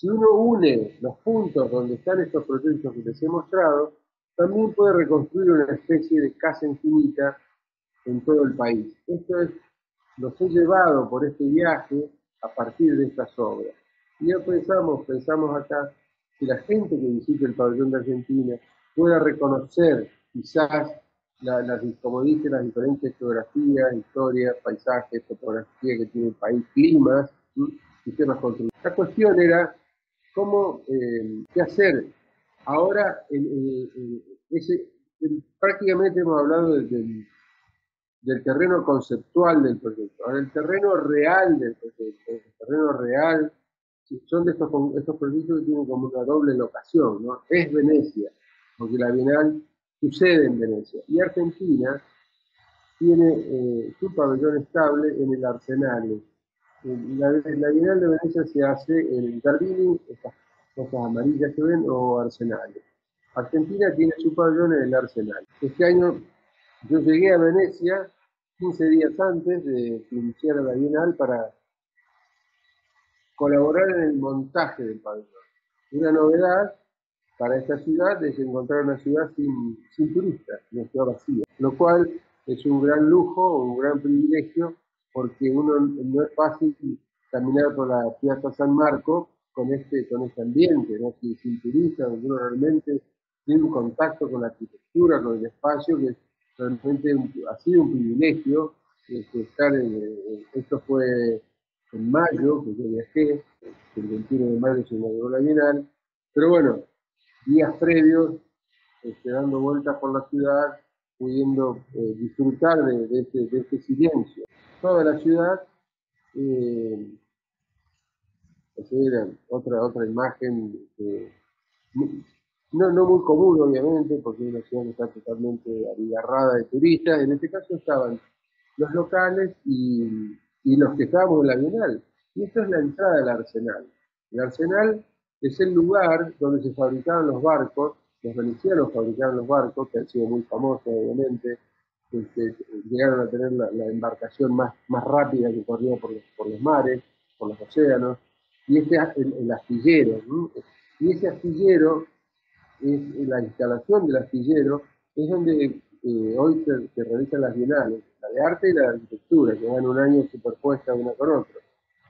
Si uno une los puntos donde están estos proyectos que les he mostrado, también puede reconstruir una especie de casa infinita en todo el país. Esto es, los he llevado por este viaje a partir de estas obras. Y ya pensamos acá, que la gente que visite el pabellón de Argentina pueda reconocer quizás, como dije, las diferentes geografías, historias, paisajes, topografía que tiene el país, climas, sistemas constructivos. La cuestión era qué hacer. Ahora, prácticamente hemos hablado del terreno conceptual del proyecto. Ahora, el terreno real del proyecto, el terreno real, son de estos proyectos que tienen como una doble locación, ¿no? Es Venecia, porque la Bienal sucede en Venecia. Y Argentina tiene su pabellón estable en el Arsenale. La Bienal de Venecia se hace en el Gardini, estas cosas amarillas que ven, o Arsenale. Argentina tiene su pabellón en el Arsenal. Este año yo llegué a Venecia 15 días antes de que iniciara la Bienal para colaborar en el montaje del pabellón. Una novedad para esta ciudad es encontrar una ciudad sin turistas, una ciudad vacía, lo cual es un gran lujo, un gran privilegio, porque no es fácil caminar por la Piazza San Marco con este ambiente, ¿no? Sin turistas, donde uno realmente tiene un contacto con la arquitectura, con el espacio, que realmente ha sido un privilegio estar esto fue en mayo, que yo viajé, el 21 de mayo se inauguró la Bienal, pero bueno, días previos, dando vueltas por la ciudad, pudiendo disfrutar de este silencio. Toda la ciudad, era otra imagen, no muy común obviamente, porque es una ciudad que está totalmente abigarrada de turistas. En este caso estaban los locales y los que estábamos en la Bienal. Y esta es la entrada del Arsenal. El Arsenal es el lugar donde se fabricaban los barcos, los venecianos fabricaban los barcos, que han sido muy famosos obviamente, llegaron a tener la embarcación más rápida que corría por los mares, por los océanos, y este es el astillero, ¿no? Y ese astillero, la instalación del astillero, es donde hoy se realizan las bienales, la de arte y la de arquitectura, que van un año superpuesta una con otra,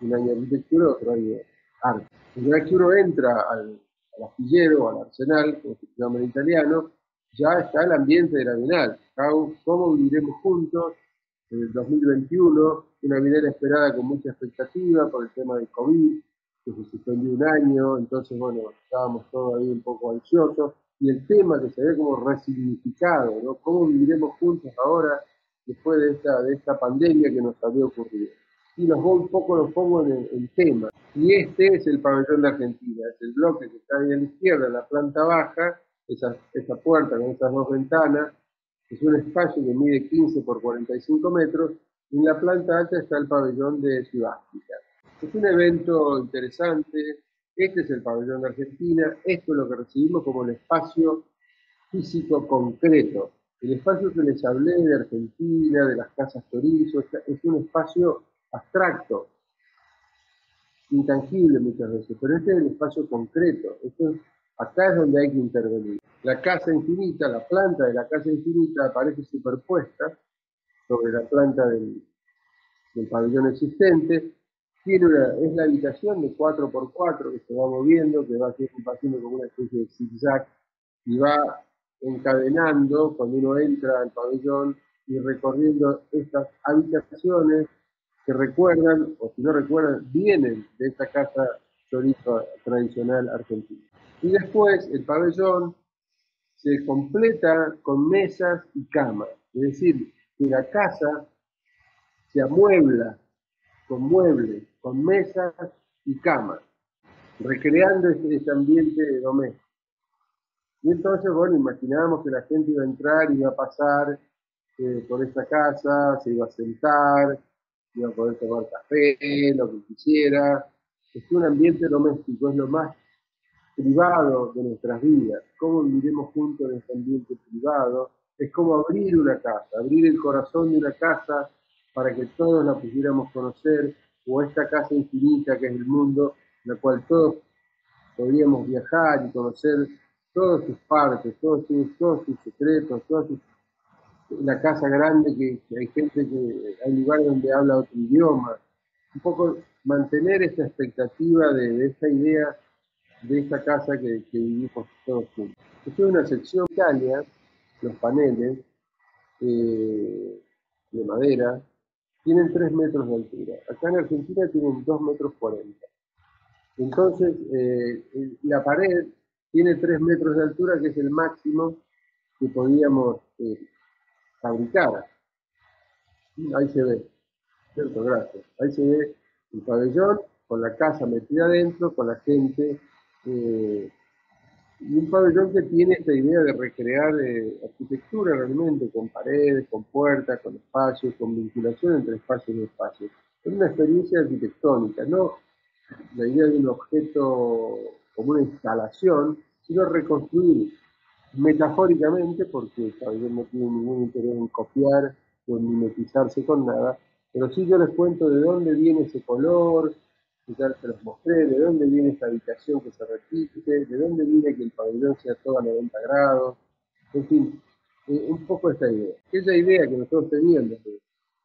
un año de arquitectura, otro año de arte. Una vez que uno entra al astillero, al arsenal, como se llama en italiano, ya está el ambiente de la bienal. ¿Cómo viviremos juntos en el 2021? Una bienal esperada con mucha expectativa por el tema del COVID, que se suspendió un año, entonces, bueno, estábamos todos ahí un poco ansiosos, y el tema que se ve como resignificado, ¿no? ¿Cómo viviremos juntos ahora, después de esta pandemia que nos había ocurrido? Y un poco los pongo en el tema. Y este es el pabellón de Argentina, es el bloque que está ahí a la izquierda, en la planta baja, esa puerta con esas dos ventanas, es un espacio que mide 15 por 45 metros, y en la planta alta está el pabellón de Sudáfrica. Es un evento interesante. Este es el pabellón de Argentina. Esto es lo que recibimos como el espacio físico concreto. El espacio que les hablé de Argentina, de las casas Chorizo, es un espacio abstracto, intangible muchas veces, pero este es el espacio concreto. Acá es donde hay que intervenir. La casa infinita, la planta de la casa infinita aparece superpuesta sobre la planta del pabellón existente. Es la habitación de 4x4 que se va moviendo, que va haciendo como una especie de zigzag y va encadenando cuando uno entra al pabellón y recorriendo estas habitaciones que recuerdan, o si no recuerdan, vienen de esta casa chorizo tradicional argentina. Y después el pabellón se completa con mesas y camas, es decir, que la casa se amuebla con muebles, con mesas y camas, recreando este ambiente doméstico. Y entonces, bueno, imaginábamos que la gente iba a entrar, iba a pasar por esta casa, se iba a sentar, iba a poder tomar café, lo que quisiera. Es un ambiente doméstico, es lo más privado de nuestras vidas. ¿Cómo viviremos juntos en este ambiente privado? Es como abrir una casa, abrir el corazón de una casa para que todos la pudiéramos conocer, o esta casa infinita que es el mundo, en la cual todos podíamos viajar y conocer todas sus partes, todos sus secretos, la casa grande que hay gente hay lugares donde habla otro idioma. Un poco mantener esa expectativa de esa idea de esta casa que vivimos todos juntos. Esto es una sección de Italia, los paneles de madera, tienen 3 metros de altura. Acá en Argentina tienen 2 metros 40. Entonces, la pared tiene 3 metros de altura, que es el máximo que podíamos fabricar. Ahí se ve, ¿cierto? Gracias. Ahí se ve el pabellón con la casa metida adentro, con la gente, y un pabellón que tiene esta idea de recrear arquitectura realmente, con paredes, con puertas, con espacios, con vinculación entre espacios y espacios. Es una experiencia arquitectónica, no la idea de un objeto como una instalación, sino reconstruir metafóricamente, porque el pabellón no tiene ningún interés en copiar o en mimetizarse con nada, pero sí yo les cuento de dónde viene ese color, que ya se los mostré, de dónde viene esta habitación que se repite, de dónde viene que el pabellón sea todo a 90 grados, en fin, un poco esta idea. Esa idea que nosotros teníamos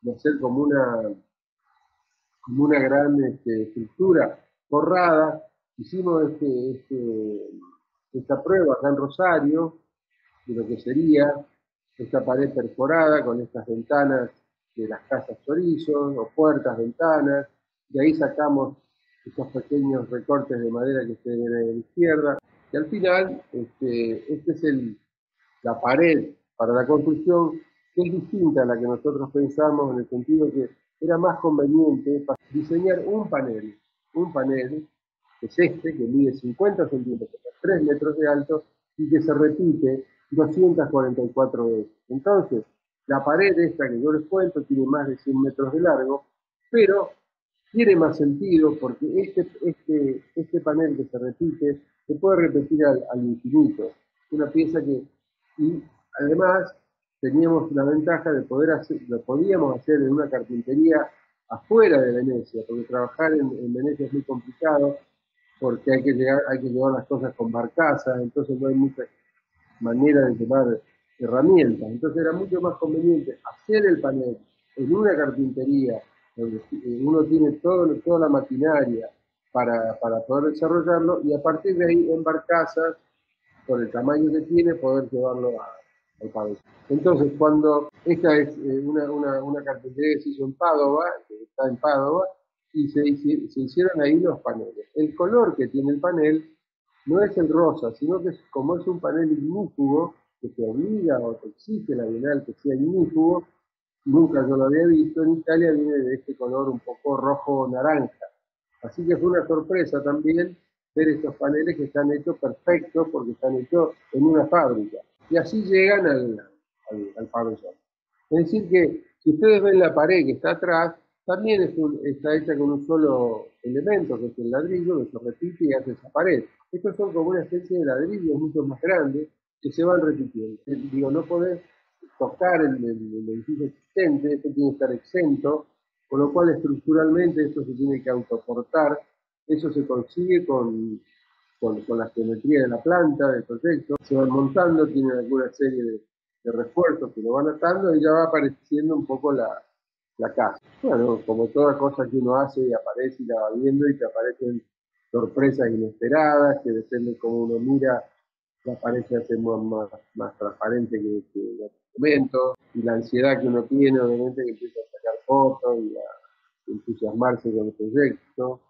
de hacer como una gran estructura forrada, hicimos esta prueba acá en Rosario, de lo que sería esta pared perforada con estas ventanas de las casas chorizos, o puertas, ventanas, de ahí sacamos estos pequeños recortes de madera que se ven a la izquierda, y al final, esta es la pared para la construcción, que es distinta a la que nosotros pensamos, en el sentido que era más conveniente diseñar un panel, que es que mide 50 centímetros, 3 metros de alto, y que se repite 244 veces. Entonces, la pared esta que yo les cuento tiene más de 100 metros de largo, pero tiene más sentido porque este panel que se repite se puede repetir al infinito. Una pieza que, y además teníamos la ventaja de lo podíamos hacer en una carpintería afuera de Venecia, porque trabajar en Venecia es muy complicado, porque hay que llevar las cosas con barcazas, entonces no hay mucha manera de llevar herramientas. Entonces era mucho más conveniente hacer el panel en una carpintería, donde uno tiene toda la maquinaria para poder desarrollarlo, y a partir de ahí en barcazas, por el tamaño que tiene, poder llevarlo al pabellón. Entonces, cuando esta es una carpintería que se hizo en Padova, que está en Padova, y se hicieron ahí los paneles. El color que tiene el panel no es el rosa, sino que como es un panel ignífugo, que te obliga o te exige la Bienal que sea ignífugo, nunca yo lo había visto, en Italia viene de este color un poco rojo-naranja. Así que fue una sorpresa también ver estos paneles que están hechos perfectos, porque están hechos en una fábrica. Y así llegan al pabellón. Es decir que, si ustedes ven la pared que está atrás, también está hecha con un solo elemento, que es el ladrillo, que se repite y hace esa pared. Estos son como una especie de ladrillos mucho más grandes que se van repitiendo. Digo, no podés tocar el edificio existente, esto tiene que estar exento, con lo cual estructuralmente esto se tiene que autoportar. Eso se consigue con la geometría de la planta, del proyecto. Se van montando, tienen alguna serie de refuerzos que lo van atando, y ya va apareciendo un poco la casa. Bueno, como toda cosa que uno hace y aparece y la va viendo, y te aparecen sorpresas inesperadas, que depende cómo uno mira, la pared se hace más transparente que el documento, y la ansiedad que uno tiene, obviamente, que empieza a sacar fotos y a entusiasmarse con el proyecto,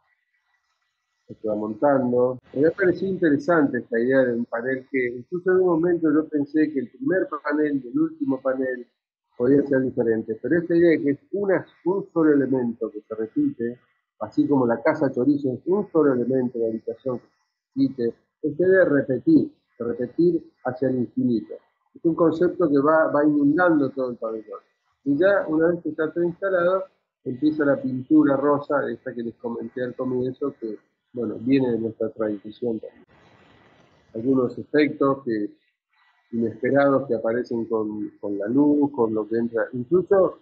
se va montando. Me ha parecido interesante esta idea de un panel que, incluso en un momento yo pensé que el primer panel y el último panel podían ser diferentes, pero esta idea de que es un solo elemento que se repite, así como la casa chorizo es un solo elemento de habitación que se repite, esta idea de repetir hacia el infinito. Es un concepto que va inundando todo el pabellón. Y ya una vez que está todo instalado, empieza la pintura rosa, esta que les comenté al comienzo, que bueno, viene de nuestra tradición también. Algunos efectos inesperados que aparecen con la luz, con lo que entra. Incluso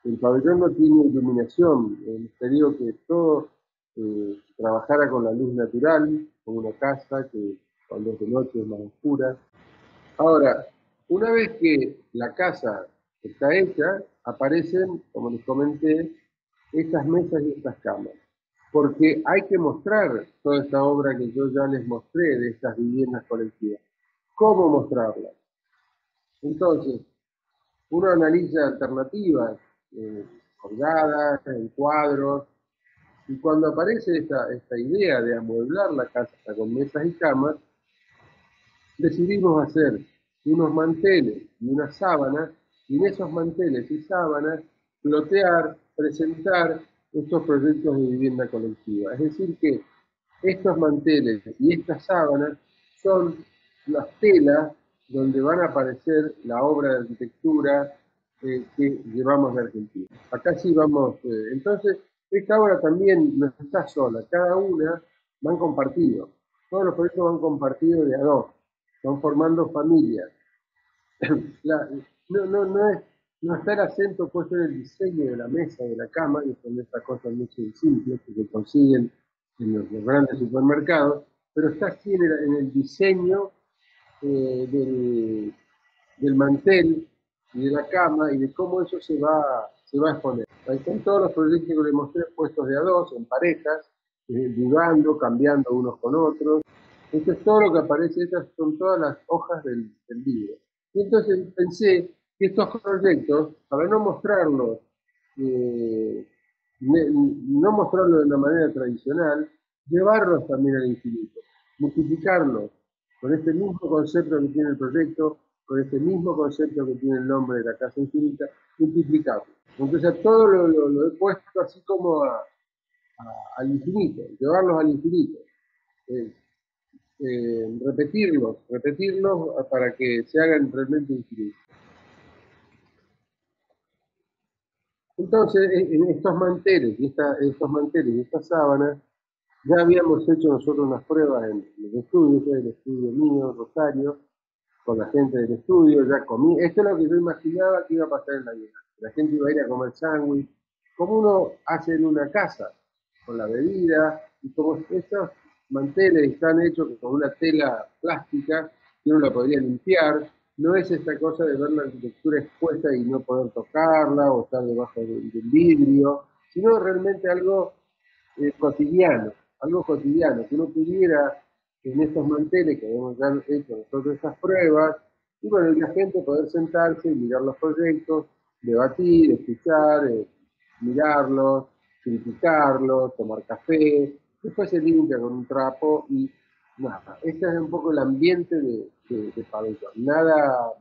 el pabellón no tiene iluminación. Te digo que todo trabajara con la luz natural, con una casa que cuando es de noche es más oscura. Ahora, una vez que la casa está hecha, aparecen, como les comenté, estas mesas y estas camas. Porque hay que mostrar toda esta obra que yo ya les mostré de estas viviendas colectivas. ¿Cómo mostrarlas? Entonces, uno analiza alternativas colgadas, en cuadros, y cuando aparece esta idea de amueblar la casa con mesas y camas, decidimos hacer unos manteles y una sábana, y en esos manteles y sábanas plotear, presentar estos proyectos de vivienda colectiva. Es decir que estos manteles y estas sábanas son las telas donde van a aparecer la obra de arquitectura que llevamos de Argentina. Acá sí vamos, entonces esta obra también no está sola, cada una van compartidos, todos los proyectos van compartidos de a dos, van formando familias. No está el acento puesto en el diseño de la mesa, de la cama, que son estas cosas muy simples que se consiguen en los grandes supermercados, pero está así en el diseño del mantel y de la cama y de cómo eso se va a exponer. Ahí están todos los proyectos que les mostré puestos de a dos, en parejas, jugando, cambiando unos con otros. Esto es todo lo que aparece, estas son todas las hojas del libro. Y entonces pensé que estos proyectos, para no mostrarlos, no mostrarlos de una manera tradicional, llevarlos también al infinito, multiplicarlos con este mismo concepto que tiene el proyecto, con este mismo concepto que tiene el nombre de la Casa Infinita, multiplicarlo. Entonces todo lo he puesto así como al infinito, llevarlos al infinito. Repetirlos para que se hagan realmente infinitos. Entonces, en estos manteles y estas sábanas, ya habíamos hecho nosotros unas pruebas en los estudios, el estudio mío, Rosario, con la gente del estudio, ya comí. Esto es lo que yo imaginaba que iba a pasar en la vida. La gente iba a ir a comer sándwich, como uno hace en una casa, con la bebida, y como estos manteles están hechos con una tela plástica, que uno la podría limpiar, no es esta cosa de ver la arquitectura expuesta y no poder tocarla, o estar debajo del vidrio, sino realmente algo cotidiano, que uno pudiera en estos manteles que habíamos ya hecho nosotros estas pruebas, y bueno, y la gente poder sentarse y mirar los proyectos, debatir, escuchar, mirarlos, criticarlos, tomar café, después se limpia con un trapo y nada. Este es un poco el ambiente de pabellón, nada,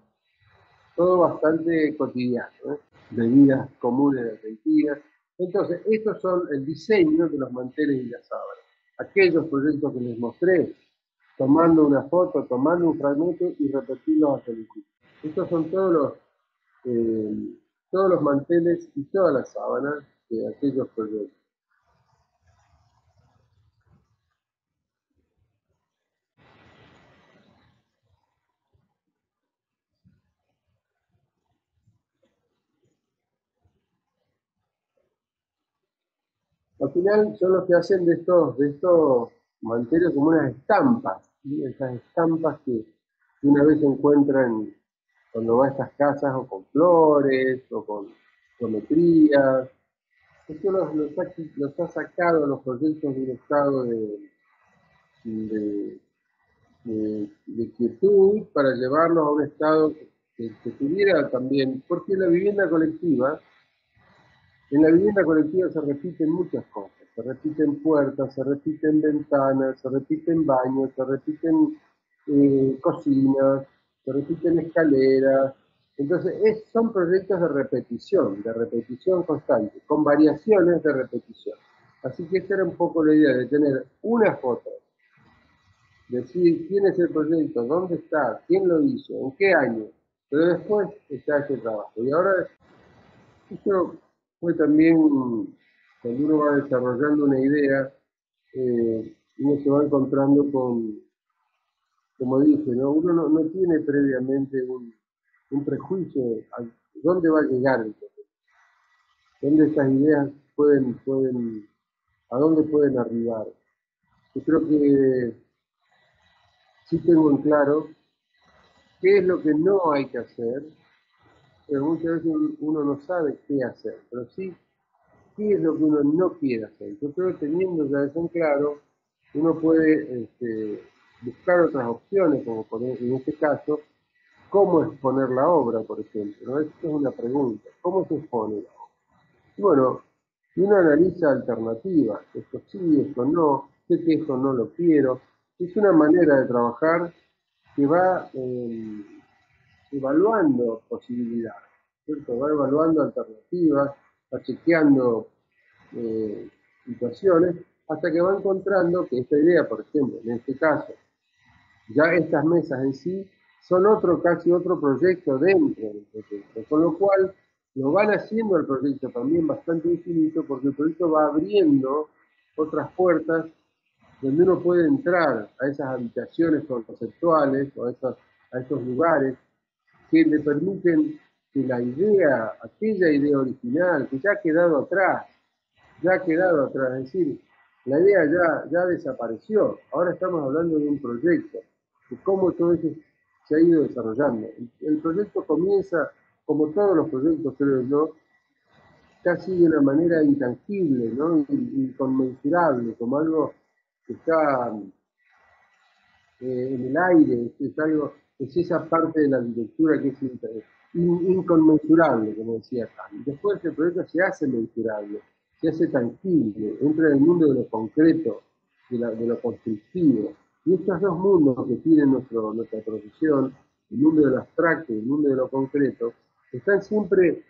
todo bastante cotidiano, de vidas comunes de Argentina. Entonces, estos son el diseño de los manteles y las sábanas. Aquellos proyectos que les mostré, tomando una foto, tomando un fragmento y repetirlos hasta el último. Estos son todos los manteles y todas las sábanas de aquellos proyectos. Al final son los que hacen de estos manteles como unas estampas, ¿sí? Esas estampas que una vez se encuentran cuando va a estas casas o con flores o con geometrías. Esto los ha sacado los proyectos de un estado de, de quietud para llevarlos a un estado que tuviera también, porque en la vivienda colectiva se repiten muchas cosas, se repiten puertas, se repiten ventanas, se repiten baños, se repiten cocinas, se repiten escaleras. Entonces, son proyectos de repetición constante, con variaciones de repetición. Así que esta era un poco la idea de tener una foto, decir quién es el proyecto, dónde está, quién lo hizo, en qué año, pero después está ese trabajo. Y ahora, esto fue también cuando uno va desarrollando una idea, uno se va encontrando con, como dije, ¿no? Uno no tiene previamente un prejuicio a dónde va a llegar el proyecto, dónde estas ideas pueden a dónde pueden arribar. Yo creo que sí tengo en claro qué es lo que no hay que hacer, pero muchas veces uno no sabe qué hacer, pero sí qué es lo que uno no quiere hacer. Yo creo que teniendo ya eso en claro, uno puede buscar otras opciones, como en este caso, cómo exponer la obra, por ejemplo, ¿no? Esta es una pregunta, ¿cómo se expone la obra? Y bueno, uno analiza alternativas, esto sí, esto no, sé que esto no lo quiero. Es una manera de trabajar que va evaluando posibilidades, ¿cierto? Va evaluando alternativas, va chequeando situaciones, hasta que va encontrando que esta idea, por ejemplo, en este caso, ya estas mesas en sí son casi otro proyecto dentro del proyecto, con lo cual lo van haciendo el proyecto también bastante infinito, porque el proyecto va abriendo otras puertas donde uno puede entrar a esas habitaciones conceptuales o a esos lugares que le permiten que la idea, aquella idea original, que ya ha quedado atrás, es decir, la idea ya desapareció, ahora estamos hablando de un proyecto, de cómo todo eso se ha ido desarrollando. El proyecto comienza, como todos los proyectos creo yo, casi de una manera intangible, ¿no? Inconmensurable, como algo que está en el aire, es esa parte de la arquitectura que es inconmensurable, como decía Kant. Después el proyecto se hace mensurable, se hace tangible, entra en el mundo de lo concreto, de lo constructivo. Y estos dos mundos que tiene nuestra profesión, el mundo de lo abstracto y el mundo de lo concreto, están siempre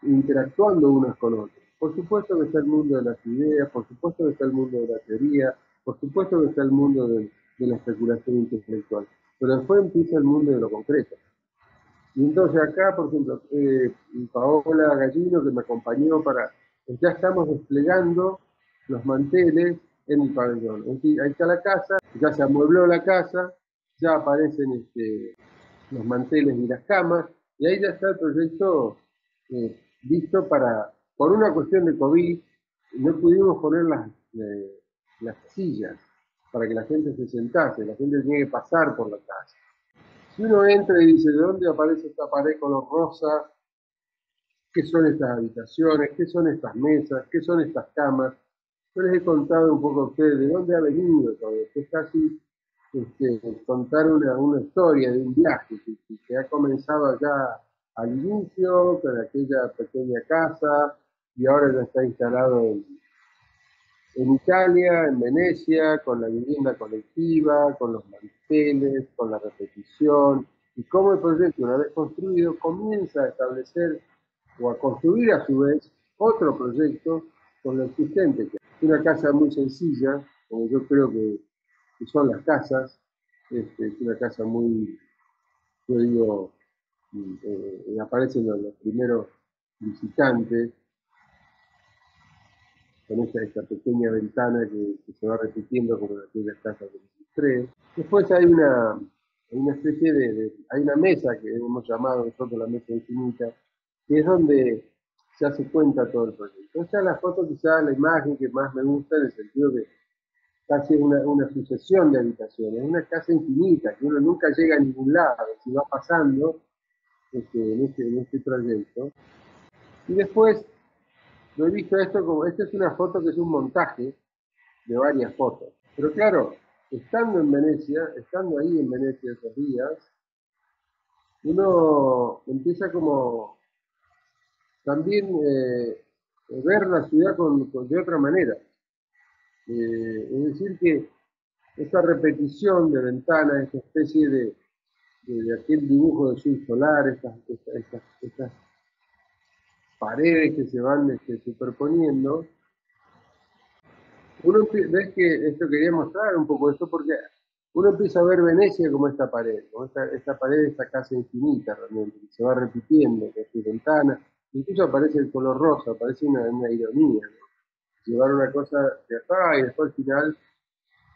interactuando unos con otros. Por supuesto que está el mundo de las ideas, por supuesto que está el mundo de la teoría, por supuesto que está el mundo de la especulación intelectual, pero después empieza el mundo de lo concreto. Y entonces acá, por ejemplo, Paola Gallino, que me acompañó ya estamos desplegando los manteles en el pabellón. Es decir, ahí está la casa, ya se amuebló la casa, ya aparecen los manteles y las camas, y ahí ya está el proyecto listo por una cuestión de COVID, no pudimos poner las sillas para que la gente se sentase, la gente tiene que pasar por la casa. Si uno entra y dice, ¿de dónde aparece esta pared color rosa? ¿Qué son estas habitaciones? ¿Qué son estas mesas? ¿Qué son estas camas? Yo les he contado un poco a ustedes de dónde ha venido todo esto. Es casi contar una historia de un viaje que ha comenzado allá al inicio, con aquella pequeña casa, y ahora ya está instalado en Italia, en Venecia, con la vivienda colectiva, con los manteles, con la repetición, y cómo el proyecto, una vez construido, comienza a establecer o a construir a su vez otro proyecto con lo existente. Una casa muy sencilla, como yo creo que son las casas, es una casa muy, yo digo, aparecen los primeros visitantes, con esta pequeña ventana que se va repitiendo como en aquellas casas que mostré. Después hay una especie hay una mesa que hemos llamado nosotros la mesa infinita, que es donde se hace cuenta todo el proyecto. Esta es la foto, quizás la imagen que más me gusta, en el sentido de casi una sucesión de habitaciones, una casa infinita, que uno nunca llega a ningún lado, se va pasando en este trayecto. Y después lo he visto esto como, esta es una foto que es un montaje de varias fotos. Pero claro, estando ahí en Venecia esos días, uno empieza como también ver la ciudad de otra manera. Es decir que esta repetición de ventanas, esta especie de aquel dibujo de Suiz solar, estas paredes que se van superponiendo, uno ves que esto quería mostrar un poco esto porque uno empieza a ver Venecia como esta pared, como esta pared, esta casa infinita realmente, que se va repitiendo con sus ventanas, incluso aparece el color rosa, aparece una ironía, ¿no? Llevar una cosa de acá y después al final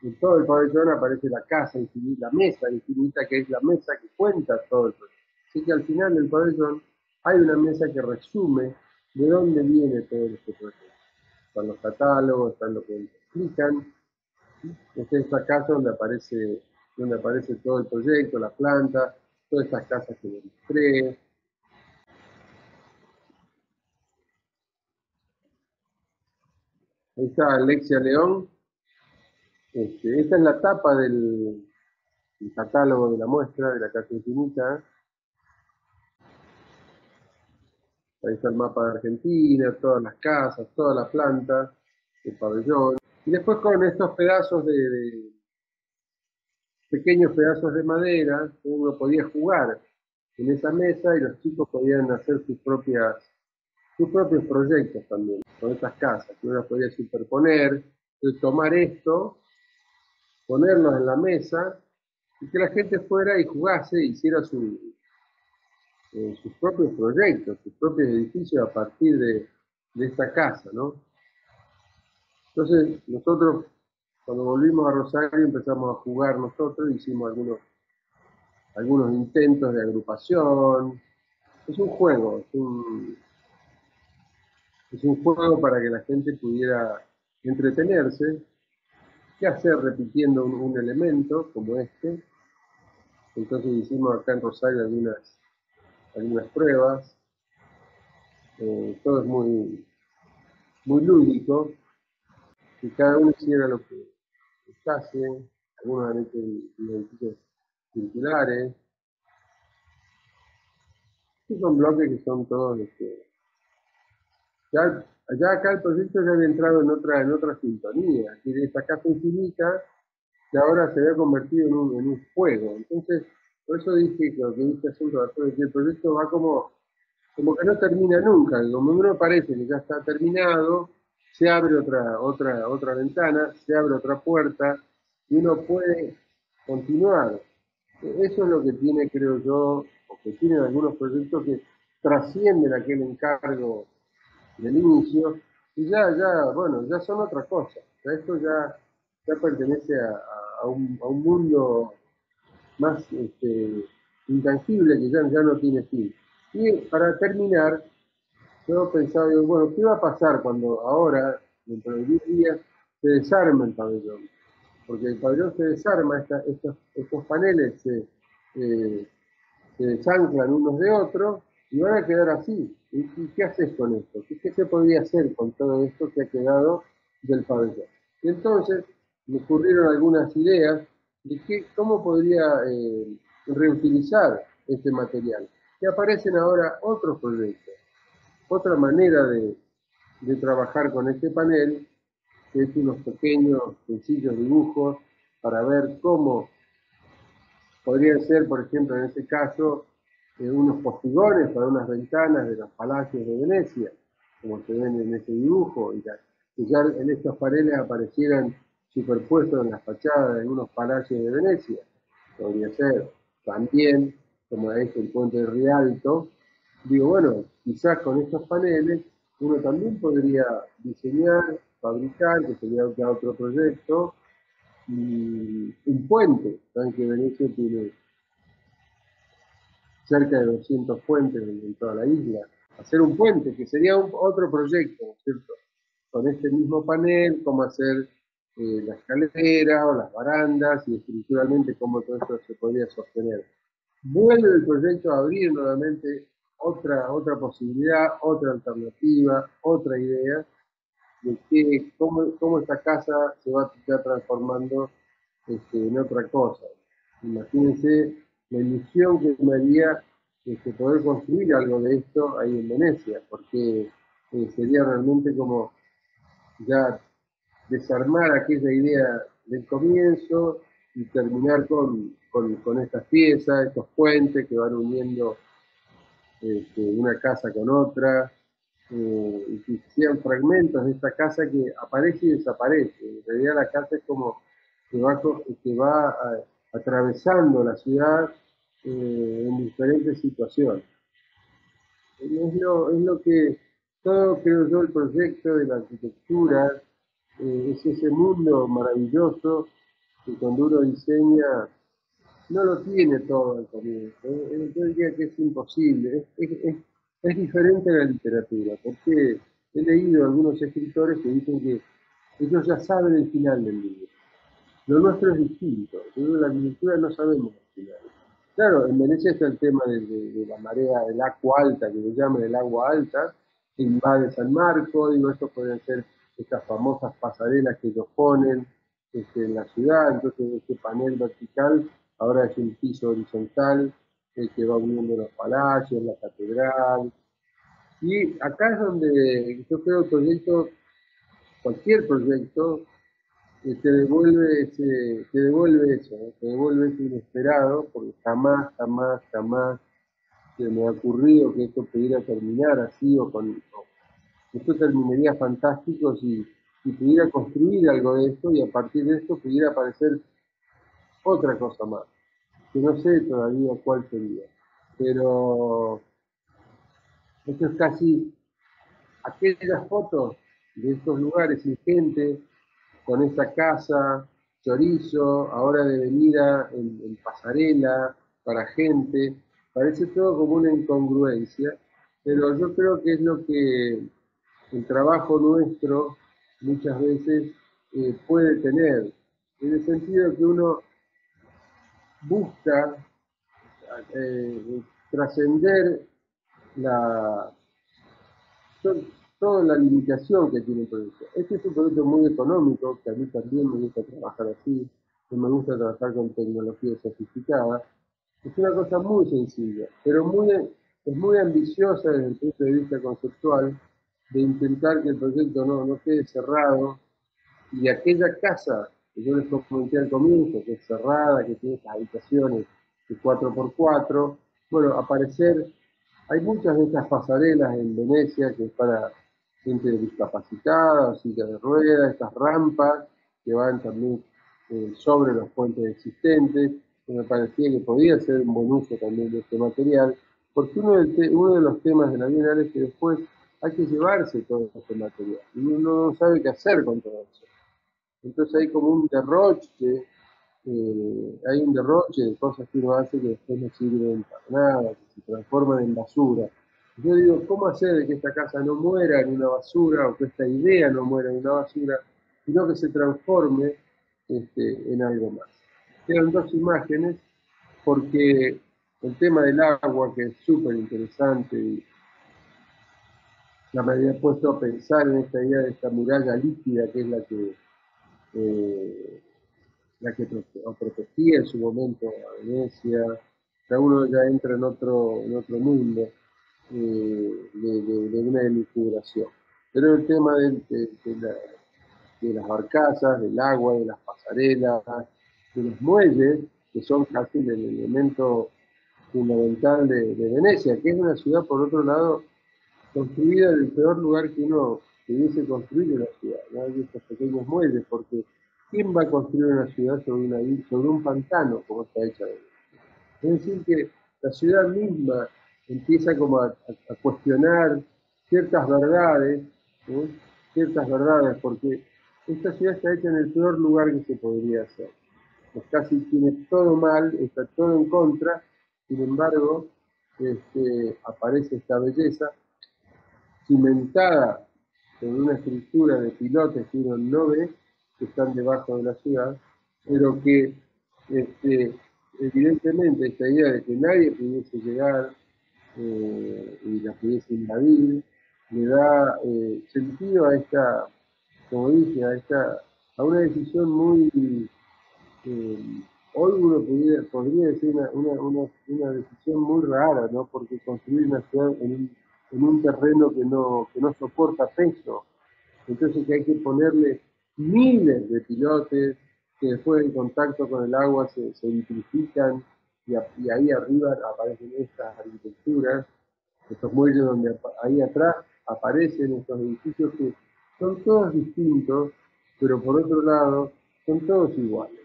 en todo el pabellón aparece la casa infinita, la mesa infinita, que es la mesa que cuenta todo el proyecto. Así que al final del pabellón hay una mesa que resume de dónde viene todo este proyecto. están los catálogos, están lo que explican. Esta es la casa donde aparece todo el proyecto, la planta, todas estas casas que mostré. Ahí está Alexia León. Esta es la tapa del catálogo de la muestra de la Casa Infinita. Ahí está el mapa de Argentina, todas las casas, toda la planta, el pabellón. Y después con estos pedazos pequeños pedazos de madera, uno podía jugar en esa mesa y los chicos podían hacer sus propios proyectos también, con estas casas, que uno podía superponer, tomar esto, ponerlos en la mesa y que la gente fuera y jugase, hiciera sus propios proyectos, sus propios edificios a partir de esta casa, ¿no? Entonces, nosotros, cuando volvimos a Rosario, empezamos a jugar nosotros, hicimos algunos intentos de agrupación. Es un juego, es un juego para que la gente pudiera entretenerse. ¿Qué hacer repitiendo un elemento como este? Entonces hicimos acá en Rosario algunas pruebas. Todo es muy lúdico. Que cada uno hiciera lo que hace. Algunos han hecho edificios circulares. Estos son bloques que son todos ya acá el proyecto ya había entrado en otra sintonía, que esta casa infinita que ahora se había convertido en un juego. Entonces, por eso dije que lo que dije hace un rato, que el proyecto va como que no termina nunca, como uno parece que ya está terminado, se abre otra ventana, se abre otra puerta, y uno puede continuar. Eso es lo que tiene, creo yo, o que tienen algunos proyectos que trascienden aquel encargo del inicio, y bueno, ya son otra cosa. Esto ya pertenece a un mundo más intangible que ya no tiene fin. Y para terminar, yo pensaba, bueno, ¿qué va a pasar cuando ahora, dentro de 10 días, se desarma el pabellón? Porque el pabellón se desarma, estos paneles se desanclan unos de otros y van a quedar así. ¿Y qué haces con esto? ¿Qué se podría hacer con todo esto que ha quedado del pabellón? Y entonces me ocurrieron algunas ideas de cómo podría reutilizar este material. Y aparecen ahora otros proyectos, otra manera de trabajar con este panel, que es unos pequeños, sencillos dibujos para ver cómo podrían ser, por ejemplo, en este caso, unos postigones para unas ventanas de los palacios de Venecia, como se ven en ese dibujo, y ya en estos paneles aparecieran superpuestos en las fachadas de unos palacios de Venecia. Podría ser también, como es el puente de Rialto. Digo, bueno, quizás con estos paneles uno también podría diseñar, fabricar, que sería otro proyecto, un puente. Saben que Venecia tiene cerca de 200 puentes en toda la isla. Hacer un puente, que sería otro proyecto, ¿no es cierto? Con este mismo panel, cómo hacer la escalera o las barandas y estructuralmente cómo todo esto se podría sostener. Vuelve el proyecto a abrir nuevamente otra posibilidad, otra alternativa, otra idea de cómo esta casa se va ya transformando en otra cosa. Imagínense la ilusión que me haría poder construir algo de esto ahí en Venecia, porque sería realmente como ya desarmar aquella idea del comienzo y terminar con estas piezas, estos puentes que van uniendo una casa con otra, y que sean fragmentos de esta casa que aparece y desaparece. En realidad la casa es como que va atravesando la ciudad en diferentes situaciones. Es lo que todo, creo yo, el proyecto de la arquitectura, es ese mundo maravilloso que cuando uno diseña no lo tiene todo al comienzo. Yo diría que es imposible. Es diferente a la literatura, porque he leído algunos escritores que dicen que ellos ya saben el final del libro. Lo nuestro es distinto. En la arquitectura no sabemos el final. Claro, en Venecia está el tema de la marea, del agua alta, que le llaman el agua alta, que invade San Marco, digo, estos pueden ser estas famosas pasarelas que ellos ponen en la ciudad, entonces este panel vertical ahora es un piso horizontal que va uniendo los palacios, la catedral. Y acá es donde yo creo que cualquier proyecto, te devuelve eso, te devuelve ese inesperado, porque jamás se me ha ocurrido que esto pudiera terminar así esto terminaría fantástico si pudiera construir algo de esto y a partir de esto pudiera aparecer otra cosa más, que no sé todavía cuál sería, pero esto es casi aquellas fotos de estos lugares sin gente, con esta casa, chorizo, ahora de venida en pasarela, para gente, parece todo como una incongruencia, pero yo creo que es lo que el trabajo nuestro muchas veces puede tener, en el sentido que uno busca trascender la, toda la limitación que tiene el proyecto. Este es un proyecto muy económico, que a mí también me gusta trabajar así, que me gusta trabajar con tecnología sofisticada. Es una cosa muy sencilla, pero es muy ambiciosa desde el punto de vista conceptual, de intentar que el proyecto no quede cerrado, y aquella casa que yo les comenté al comienzo, que es cerrada, que tiene estas habitaciones de 4x4, bueno, aparecer, hay muchas de estas pasarelas en Venecia que es para gente discapacitada, silla de ruedas, estas rampas que van también sobre los puentes existentes, que me parecía que podía ser un buen uso también de este material, porque uno de los temas de la Bienal es que después hay que llevarse todo este material, y uno no sabe qué hacer con todo eso. Entonces hay como un derroche, hay un derroche de cosas que uno hace que después no sirven para nada, que se transforman en basura. Yo digo, ¿cómo hacer de que esta casa no muera en una basura o que esta idea no muera en una basura, sino que se transforme en algo más? Quedan dos imágenes porque el tema del agua, que es súper interesante, y ya me había puesto a pensar en esta idea de esta muralla líquida que es la que protegía en su momento a Venecia. Ya uno ya entra en otro mundo de una elucubración. Pero el tema de las barcazas, del agua, de las pasarelas, de los muelles, que son casi el elemento fundamental de Venecia, que es una ciudad, por otro lado, construida en el peor lugar que uno pudiese construir en la ciudad, ¿no? Hay estos pequeños muelles, porque ¿quién va a construir una ciudad sobre un pantano como está hecha? Es decir, que la ciudad misma empieza como a cuestionar ciertas verdades, ¿no? Ciertas verdades, porque esta ciudad está hecha en el peor lugar que se podría hacer. Pues casi tiene todo mal, está todo en contra, sin embargo, aparece esta belleza cimentada sobre una estructura de pilotes que uno no ve, que están debajo de la ciudad, pero que evidentemente esta idea de que nadie pudiese llegar y la pudiese invadir, le da sentido a esta, como dije, a una decisión muy, hoy uno podría decir una decisión muy rara, ¿no? Porque construir una ciudad en un terreno que no soporta peso, entonces que hay que ponerle miles de pilotes que después en contacto con el agua se vitrifican y ahí arriba aparecen estas arquitecturas, estos muelles donde ahí atrás aparecen estos edificios que son todos distintos, pero por otro lado son todos iguales.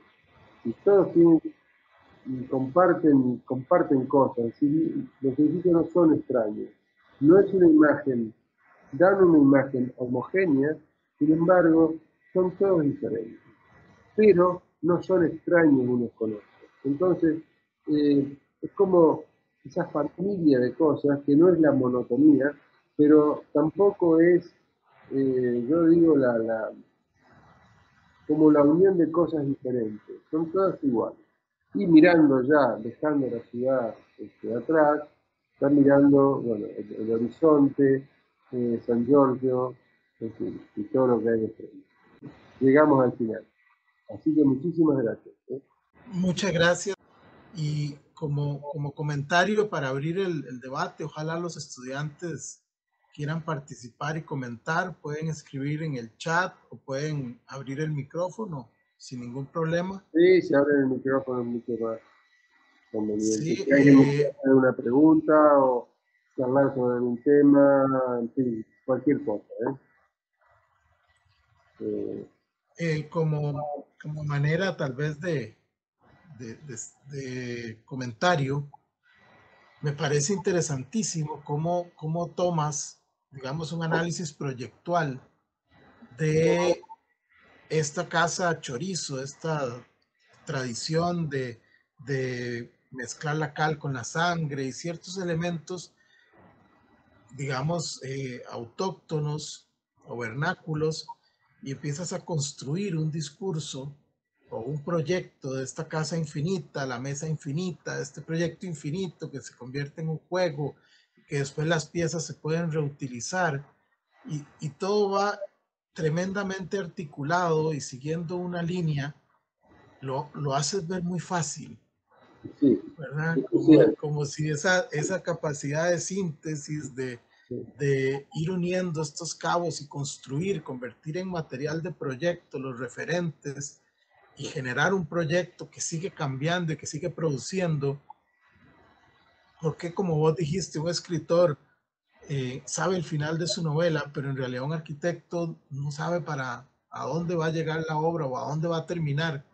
Y todos comparten cosas, ¿sí? Los edificios no son extraños, no es una imagen, dan una imagen homogénea, sin embargo, son todos diferentes, pero no son extraños unos con otros. Entonces, es como esa familia de cosas que no es la monotonía, pero tampoco es yo digo, como la unión de cosas diferentes, son todas iguales. Y mirando ya, dejando la ciudad atrás, está mirando, bueno, el horizonte, San Giorgio, en fin, y todo lo que hay de frente. Llegamos al final. Así que muchísimas gracias. Muchas gracias. Y como comentario para abrir el debate, ojalá los estudiantes quieran participar y comentar, pueden escribir en el chat o pueden abrir el micrófono sin ningún problema. Sí, se abre el micrófono mucho más conveniente. Sí, Si alguien me quiere hacer una pregunta o charlar sobre algún tema, en fin, cualquier cosa. como manera tal vez de comentario, me parece interesantísimo cómo tomas, digamos, un análisis proyectual de esta casa chorizo, esta tradición de mezclar la cal con la sangre y ciertos elementos, digamos, autóctonos o vernáculos, y empiezas a construir un discurso o un proyecto de esta casa infinita, la mesa infinita, este proyecto infinito que se convierte en un juego, que después las piezas se pueden reutilizar y todo va tremendamente articulado y siguiendo una línea, lo haces ver muy fácil, Sí, ¿verdad? sí, Como si esa capacidad de síntesis, sí. de ir uniendo estos cabos y construir, convertir en material de proyecto los referentes y generar un proyecto que sigue cambiando y que sigue produciendo, porque como vos dijiste, un escritor sabe el final de su novela, pero en realidad un arquitecto no sabe para a dónde va a llegar la obra o a dónde va a terminar.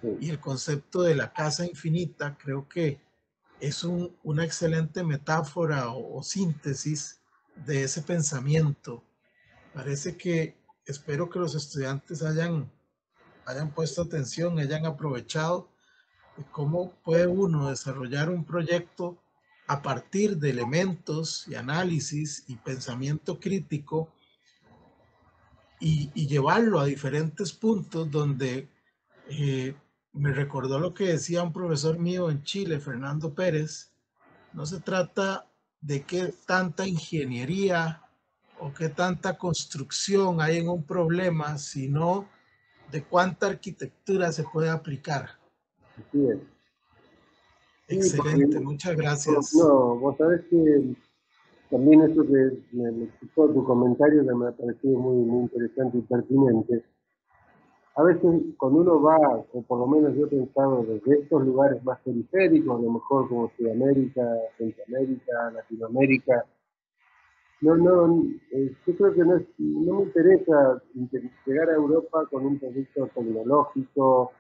Sí. Y el concepto de la casa infinita creo que es una excelente metáfora o síntesis de ese pensamiento. Parece que espero que los estudiantes hayan puesto atención, hayan aprovechado de cómo puede uno desarrollar un proyecto a partir de elementos y análisis y pensamiento crítico y llevarlo a diferentes puntos donde eh, me recordó lo que decía un profesor mío en Chile, Fernando Pérez. No se trata de qué tanta ingeniería o qué tanta construcción hay en un problema, sino de cuánta arquitectura se puede aplicar. Así es. Sí, porque Excelente, muchas gracias. no, vos sabés que también eso que me explicó tu comentario que me ha parecido muy interesante y pertinente. A veces cuando uno va, o por lo menos yo he pensado desde estos lugares más periféricos, a lo mejor como Sudamérica, Centroamérica, Latinoamérica, yo creo que no me interesa llegar a Europa con un proyecto tecnológico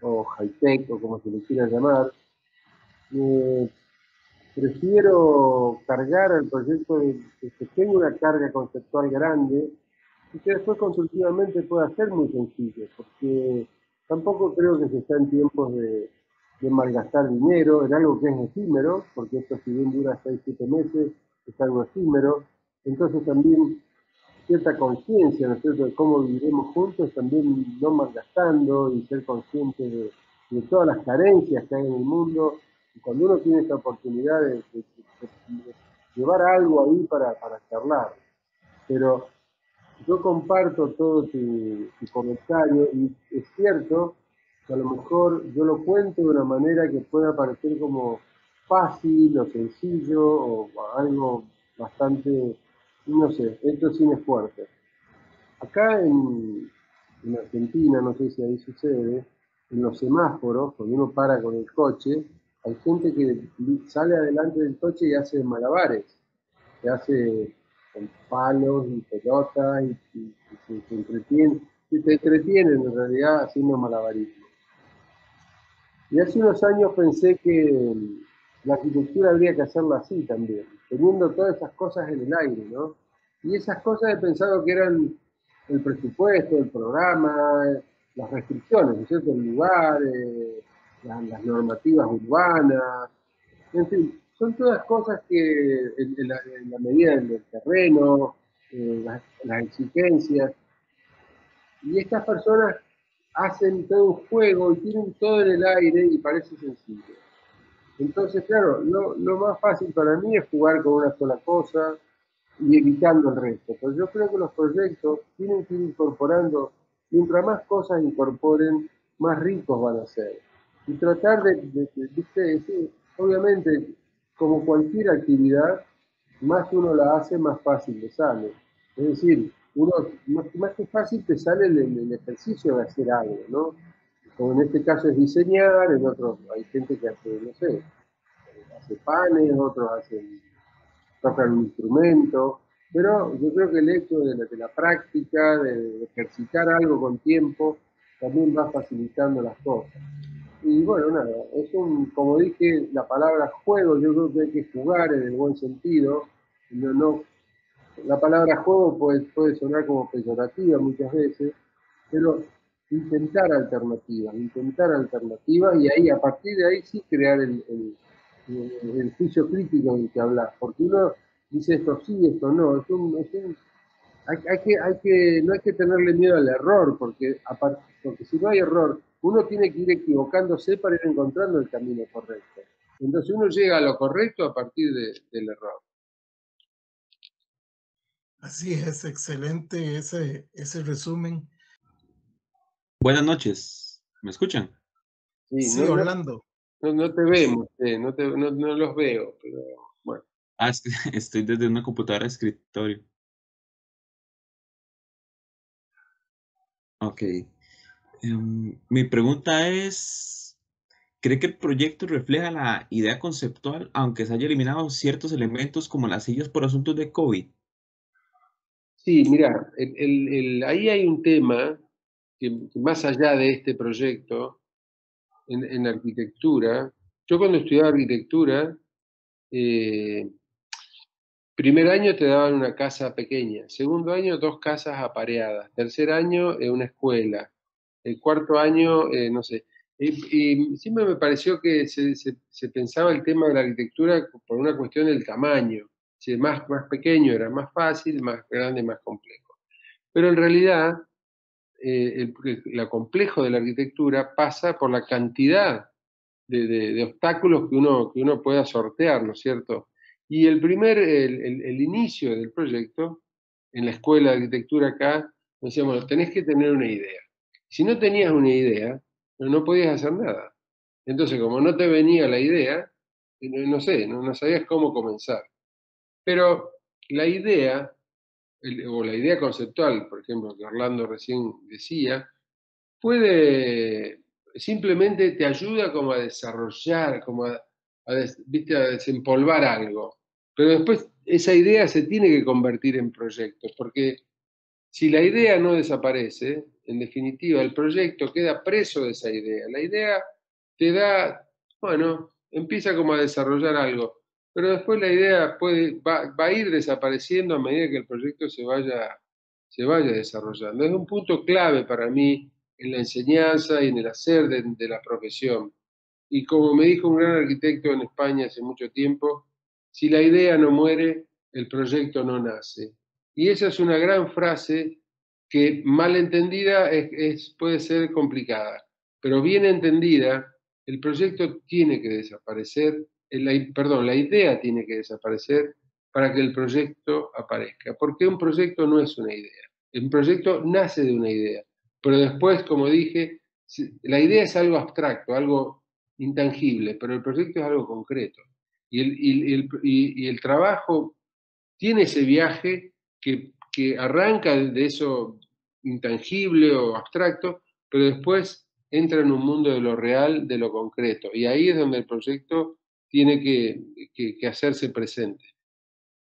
o high-tech o como se le quiera llamar. Eh, Prefiero cargar al proyecto de que tenga una carga conceptual grande y que después constructivamente pueda ser muy sencillo, porque tampoco creo que se está en tiempos de malgastar dinero en algo que es efímero, porque esto si bien dura 6, 7 meses, es algo efímero. Entonces también cierta conciencia, ¿no es cierto?, de cómo viviremos juntos, también no malgastando y ser conscientes de todas las carencias que hay en el mundo. Y cuando uno tiene esta oportunidad de llevar algo ahí para charlar. Pero yo comparto todo tu comentario y es cierto que a lo mejor yo lo cuento de una manera que pueda parecer como fácil o sencillo o algo bastante, no sé, hecho sin esfuerzo. Acá en Argentina, no sé si ahí sucede, en los semáforos, cuando uno para con el coche, hay gente que sale adelante del coche y hace malabares, que hace con palos y pelotas y se entretienen, y se entretienen en realidad haciendo malabarismo. Y hace unos años pensé que la arquitectura habría que hacerla así también, teniendo todas esas cosas en el aire, ¿no? Y esas cosas he pensado que eran el presupuesto, el programa, las restricciones, ¿no es cierto? El lugar, las normativas urbanas, en fin, son todas cosas que en la medida del terreno, las exigencias. Y estas personas hacen todo un juego y tienen todo en el aire y parece sencillo. Entonces, claro, lo más fácil para mí es jugar con una sola cosa y evitando el resto. Pero yo creo que los proyectos tienen que ir incorporando, mientras más cosas incorporen, más ricos van a ser. Y tratar ¿viste? Sí, obviamente, como cualquier actividad, más uno la hace, más fácil le sale. Es decir, uno, más que fácil te sale el ejercicio de hacer algo, ¿no? Como en este caso es diseñar, en otros hay gente que hace, no sé, hace panes, otros tocan un instrumento, pero yo creo que el hecho de la práctica, de ejercitar algo con tiempo, también va facilitando las cosas. Y bueno, nada, como dije, la palabra juego, yo creo que hay que jugar en el buen sentido. La palabra juego puede sonar como peyorativa muchas veces, pero intentar alternativas y ahí, a partir de ahí sí crear el juicio crítico del que hablas, porque uno dice esto sí, esto no, no hay que tenerle miedo al error, porque si no hay error, uno tiene que ir equivocándose para ir encontrando el camino correcto. Entonces uno llega a lo correcto a partir del error. Así es, excelente ese resumen. Buenas noches, ¿me escuchan? Sí, Orlando. No te vemos, no los veo, pero bueno. Es que estoy desde una computadora de escritorio. Ok. Mi pregunta es, ¿cree que el proyecto refleja la idea conceptual, aunque se haya eliminado ciertos elementos como las sillas por asuntos de COVID? Sí, mira, ahí hay un tema que más allá de este proyecto, en arquitectura, yo cuando estudiaba arquitectura, primer año te daban una casa pequeña, segundo año 2 casas apareadas, tercer año una escuela, el cuarto año, no sé. Y siempre me pareció que se pensaba el tema de la arquitectura por una cuestión del tamaño. Si más pequeño era más fácil, más grande más complejo. Pero en realidad, lo complejo de la arquitectura pasa por la cantidad de obstáculos que uno pueda sortear, ¿no es cierto? Y el inicio del proyecto, en la escuela de arquitectura acá, nos decíamos, bueno, tenés que tener una idea. Si no tenías una idea, no podías hacer nada. Entonces, como no te venía la idea, no sé, no sabías cómo comenzar. Pero la idea, o la idea conceptual, por ejemplo, que Orlando recién decía, simplemente te ayuda como a desarrollar, como ¿viste? A desempolvar algo. Pero después esa idea se tiene que convertir en proyectos, porque si la idea no desaparece, en definitiva, el proyecto queda preso de esa idea. La idea te da, bueno, empieza como a desarrollar algo, pero después la idea va a ir desapareciendo a medida que el proyecto se vaya desarrollando. Es un punto clave para mí en la enseñanza y en el hacer de la profesión. Y como me dijo un gran arquitecto en España hace mucho tiempo, si la idea no muere, el proyecto no nace. Y esa es una gran frase que mal entendida puede ser complicada, pero bien entendida, el proyecto tiene que desaparecer, la idea tiene que desaparecer para que el proyecto aparezca, porque un proyecto no es una idea, un proyecto nace de una idea, pero después, como dije, la idea es algo abstracto, algo intangible, pero el proyecto es algo concreto. Y el trabajo tiene ese viaje que arranca de eso intangible o abstracto, pero después entra en un mundo de lo real, de lo concreto. Y ahí es donde el proyecto tiene que hacerse presente.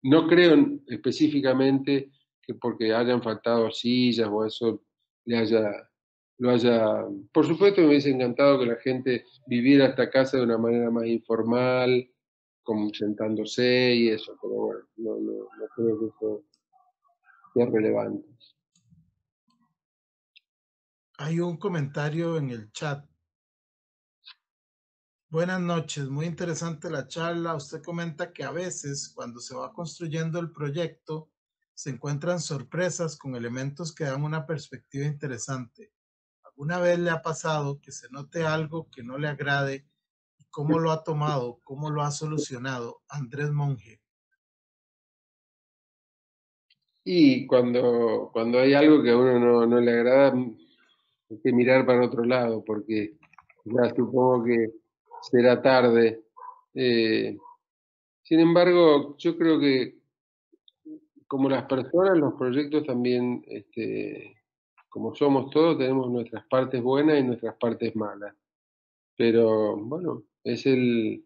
No creo específicamente que porque hayan faltado sillas o eso lo haya... Por supuesto me hubiese encantado que la gente viviera esta casa de una manera más informal, como sentándose y eso, pero bueno, no creo que eso sea relevante. Hay un comentario en el chat. Buenas noches, muy interesante la charla. Usted comenta que a veces cuando se va construyendo el proyecto se encuentran sorpresas con elementos que dan una perspectiva interesante. ¿Alguna vez le ha pasado que se note algo que no le agrade? ¿Cómo lo ha tomado? ¿Cómo lo ha solucionado Andrés Monge? Y cuando hay algo que a uno no le agrada, hay que mirar para otro lado, porque ya supongo que será tarde. Sin embargo, yo creo que como las personas, los proyectos también, como somos todos, tenemos nuestras partes buenas y nuestras partes malas. Pero bueno, en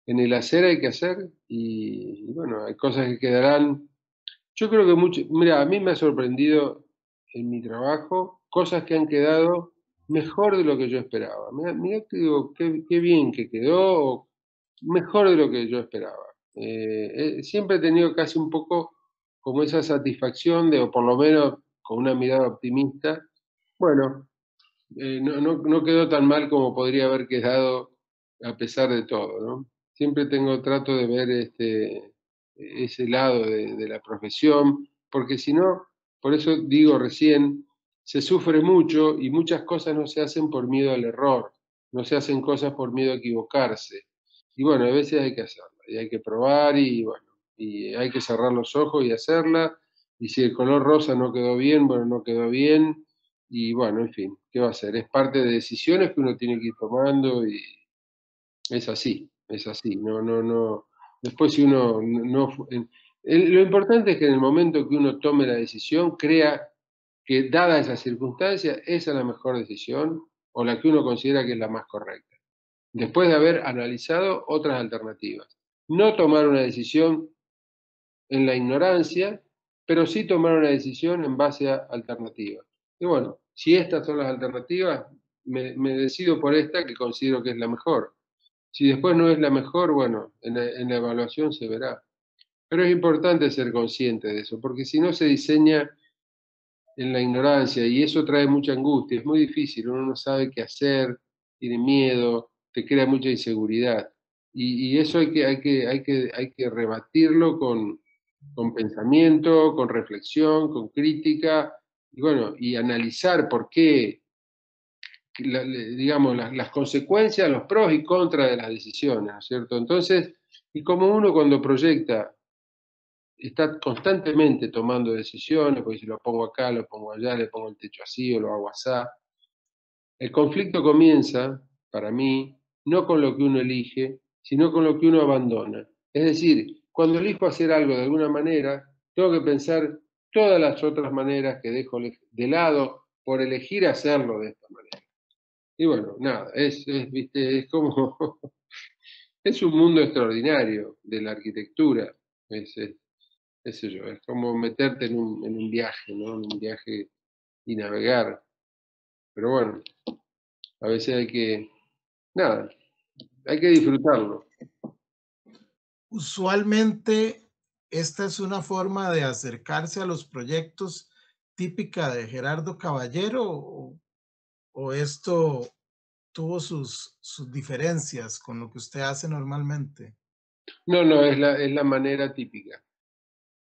el hacer hay que hacer y bueno, hay cosas que quedarán. Yo creo que mucho, mira, a mí me ha sorprendido en mi trabajo cosas que han quedado mejor de lo que yo esperaba. Mira que digo, qué bien que quedó, mejor de lo que yo esperaba. Siempre he tenido casi un poco como esa satisfacción de, o por lo menos con una mirada optimista, bueno, no quedó tan mal como podría haber quedado a pesar de todo, ¿no? Siempre trato de ver ese lado de la profesión, porque si no, por eso digo recién, se sufre mucho y muchas cosas no se hacen por miedo al error, no se hacen cosas por miedo a equivocarse. Y bueno, a veces hay que hacerla, y hay que probar, y bueno, y hay que cerrar los ojos y hacerla, y si el color rosa no quedó bien, bueno, no quedó bien, y bueno, en fin, ¿qué va a ser? Es parte de decisiones que uno tiene que ir tomando y es así, es así. No. Después si uno lo importante es que en el momento que uno tome la decisión, crea que dada esa circunstancia, esa es la mejor decisión o la que uno considera que es la más correcta. Después de haber analizado otras alternativas. No tomar una decisión en la ignorancia, pero sí tomar una decisión en base a alternativas. Y bueno, si estas son las alternativas, me decido por esta que considero que es la mejor. Si después no es la mejor, bueno, en la evaluación se verá. Pero es importante ser consciente de eso, porque si no se diseña en la ignorancia y eso trae mucha angustia, es muy difícil, uno no sabe qué hacer, tiene miedo, te crea mucha inseguridad. Y eso hay que rebatirlo con pensamiento, con reflexión, con crítica, y bueno, y analizar por qué, digamos, las consecuencias, los pros y contras de las decisiones, ¿no es cierto? Entonces, y como uno cuando proyecta está constantemente tomando decisiones, porque si lo pongo acá, lo pongo allá, le pongo el techo así o lo hago así, el conflicto comienza, para mí, no con lo que uno elige, sino con lo que uno abandona. Es decir, cuando elijo hacer algo de alguna manera, tengo que pensar todas las otras maneras que dejo de lado por elegir hacerlo de esta manera. Y bueno, nada, ¿viste? Es como, es un mundo extraordinario de la arquitectura, qué sé yo, es como meterte en un viaje, ¿no? En un viaje y navegar. Pero bueno, a veces nada, hay que disfrutarlo. Usualmente, esta es una forma de acercarse a los proyectos típica de Gerardo Caballero o esto tuvo sus diferencias con lo que usted hace normalmente. No, es la manera típica.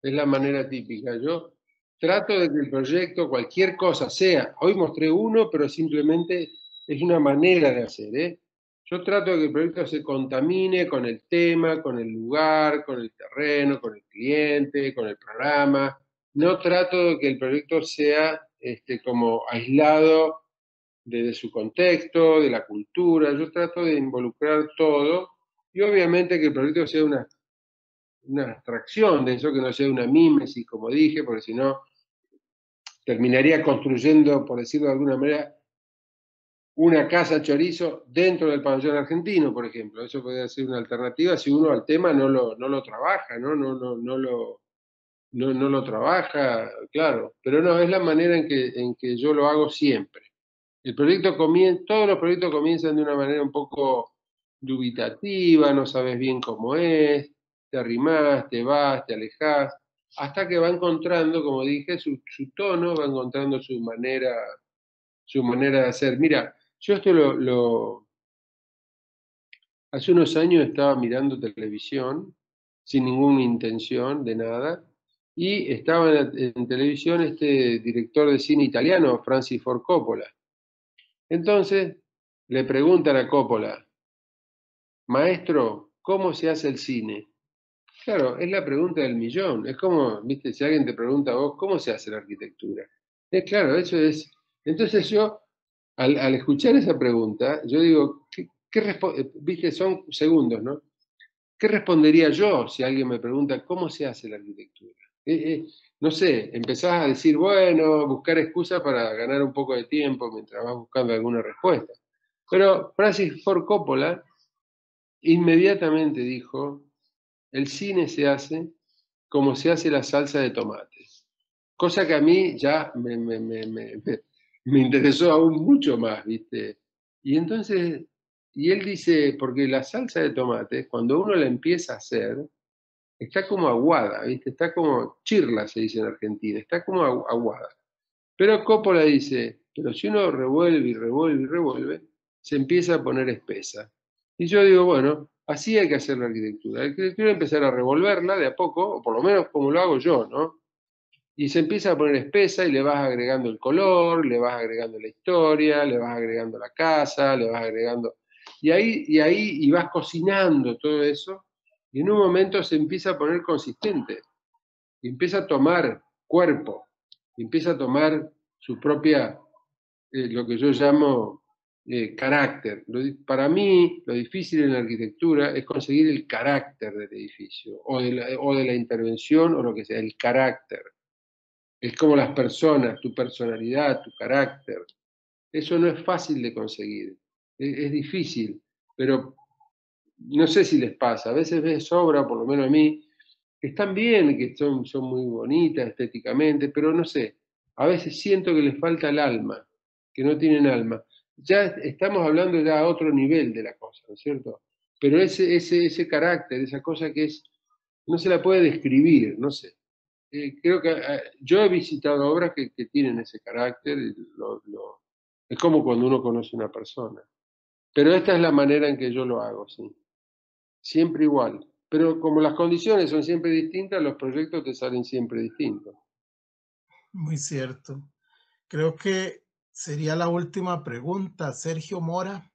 Es la manera típica. Yo trato de que el proyecto, cualquier cosa sea, hoy mostré uno, pero simplemente es una manera de hacer, ¿eh? Yo trato de que el proyecto se contamine con el tema, con el lugar, con el terreno, con el cliente, con el programa. No trato de que el proyecto sea como aislado de su contexto, de la cultura. Yo trato de involucrar todo y obviamente que el proyecto sea una abstracción de eso, que no sea una mímesis, como dije, porque si no terminaría construyendo, por decirlo de alguna manera, una casa chorizo dentro del pabellón argentino, por ejemplo. Eso podría ser una alternativa si uno al tema no lo trabaja, no lo trabaja, claro. Pero no, es la manera en que yo lo hago siempre. Todos los proyectos comienzan de una manera un poco dubitativa, no sabes bien cómo es, te arrimás, te vas, te alejás, hasta que va encontrando, como dije, su tono, va encontrando su manera de hacer. Mira, yo hace unos años estaba mirando televisión, sin ninguna intención de nada, y estaba en televisión este director de cine italiano, Francis Ford Coppola. Entonces le preguntan a Coppola, maestro, ¿cómo se hace el cine? Claro, es la pregunta del millón. Es como, viste, si alguien te pregunta a vos, ¿cómo se hace la arquitectura? Es claro, eso es. Entonces yo, al escuchar esa pregunta, yo digo, viste, son segundos, ¿no? ¿Qué respondería yo si alguien me pregunta cómo se hace la arquitectura? No sé, empezás a decir, bueno, buscar excusas para ganar un poco de tiempo mientras vas buscando alguna respuesta. Pero Francis Ford Coppola inmediatamente dijo, el cine se hace como se hace la salsa de tomates. Cosa que a mí ya me interesó aún mucho más, ¿viste? Y entonces, y él dice, porque la salsa de tomates, cuando uno la empieza a hacer, está como aguada, ¿viste? Está como chirla, se dice en Argentina, está como aguada. Pero Coppola dice, pero si uno revuelve y revuelve y revuelve, se empieza a poner espesa. Y yo digo, bueno, así hay que hacer la arquitectura. La arquitectura hay que empezar a revolverla de a poco, o por lo menos como lo hago yo, ¿no? Y se empieza a poner espesa y le vas agregando el color, le vas agregando la historia, le vas agregando la casa, le vas agregando... y vas cocinando todo eso, y en un momento se empieza a poner consistente, y empieza a tomar cuerpo, y empieza a tomar su propia, lo que yo llamo carácter. Para mí, lo difícil en la arquitectura es conseguir el carácter del edificio, o de la intervención, o lo que sea, el carácter. Es como las personas, tu personalidad, tu carácter. Eso no es fácil de conseguir. Es difícil, pero no sé si les pasa. A veces ves obra, por lo menos a mí, que están bien, que son muy bonitas estéticamente, pero no sé. A veces siento que les falta el alma, que no tienen alma. Ya estamos hablando ya a otro nivel de la cosa, ¿no es cierto? Pero ese carácter, esa cosa que es, no se la puede describir, no sé. Creo que yo he visitado obras que tienen ese carácter, y es como cuando uno conoce a una persona. Pero esta es la manera en que yo lo hago, sí. Siempre igual. Pero como las condiciones son siempre distintas, los proyectos te salen siempre distintos. Muy cierto. Creo que sería la última pregunta. Sergio Mora.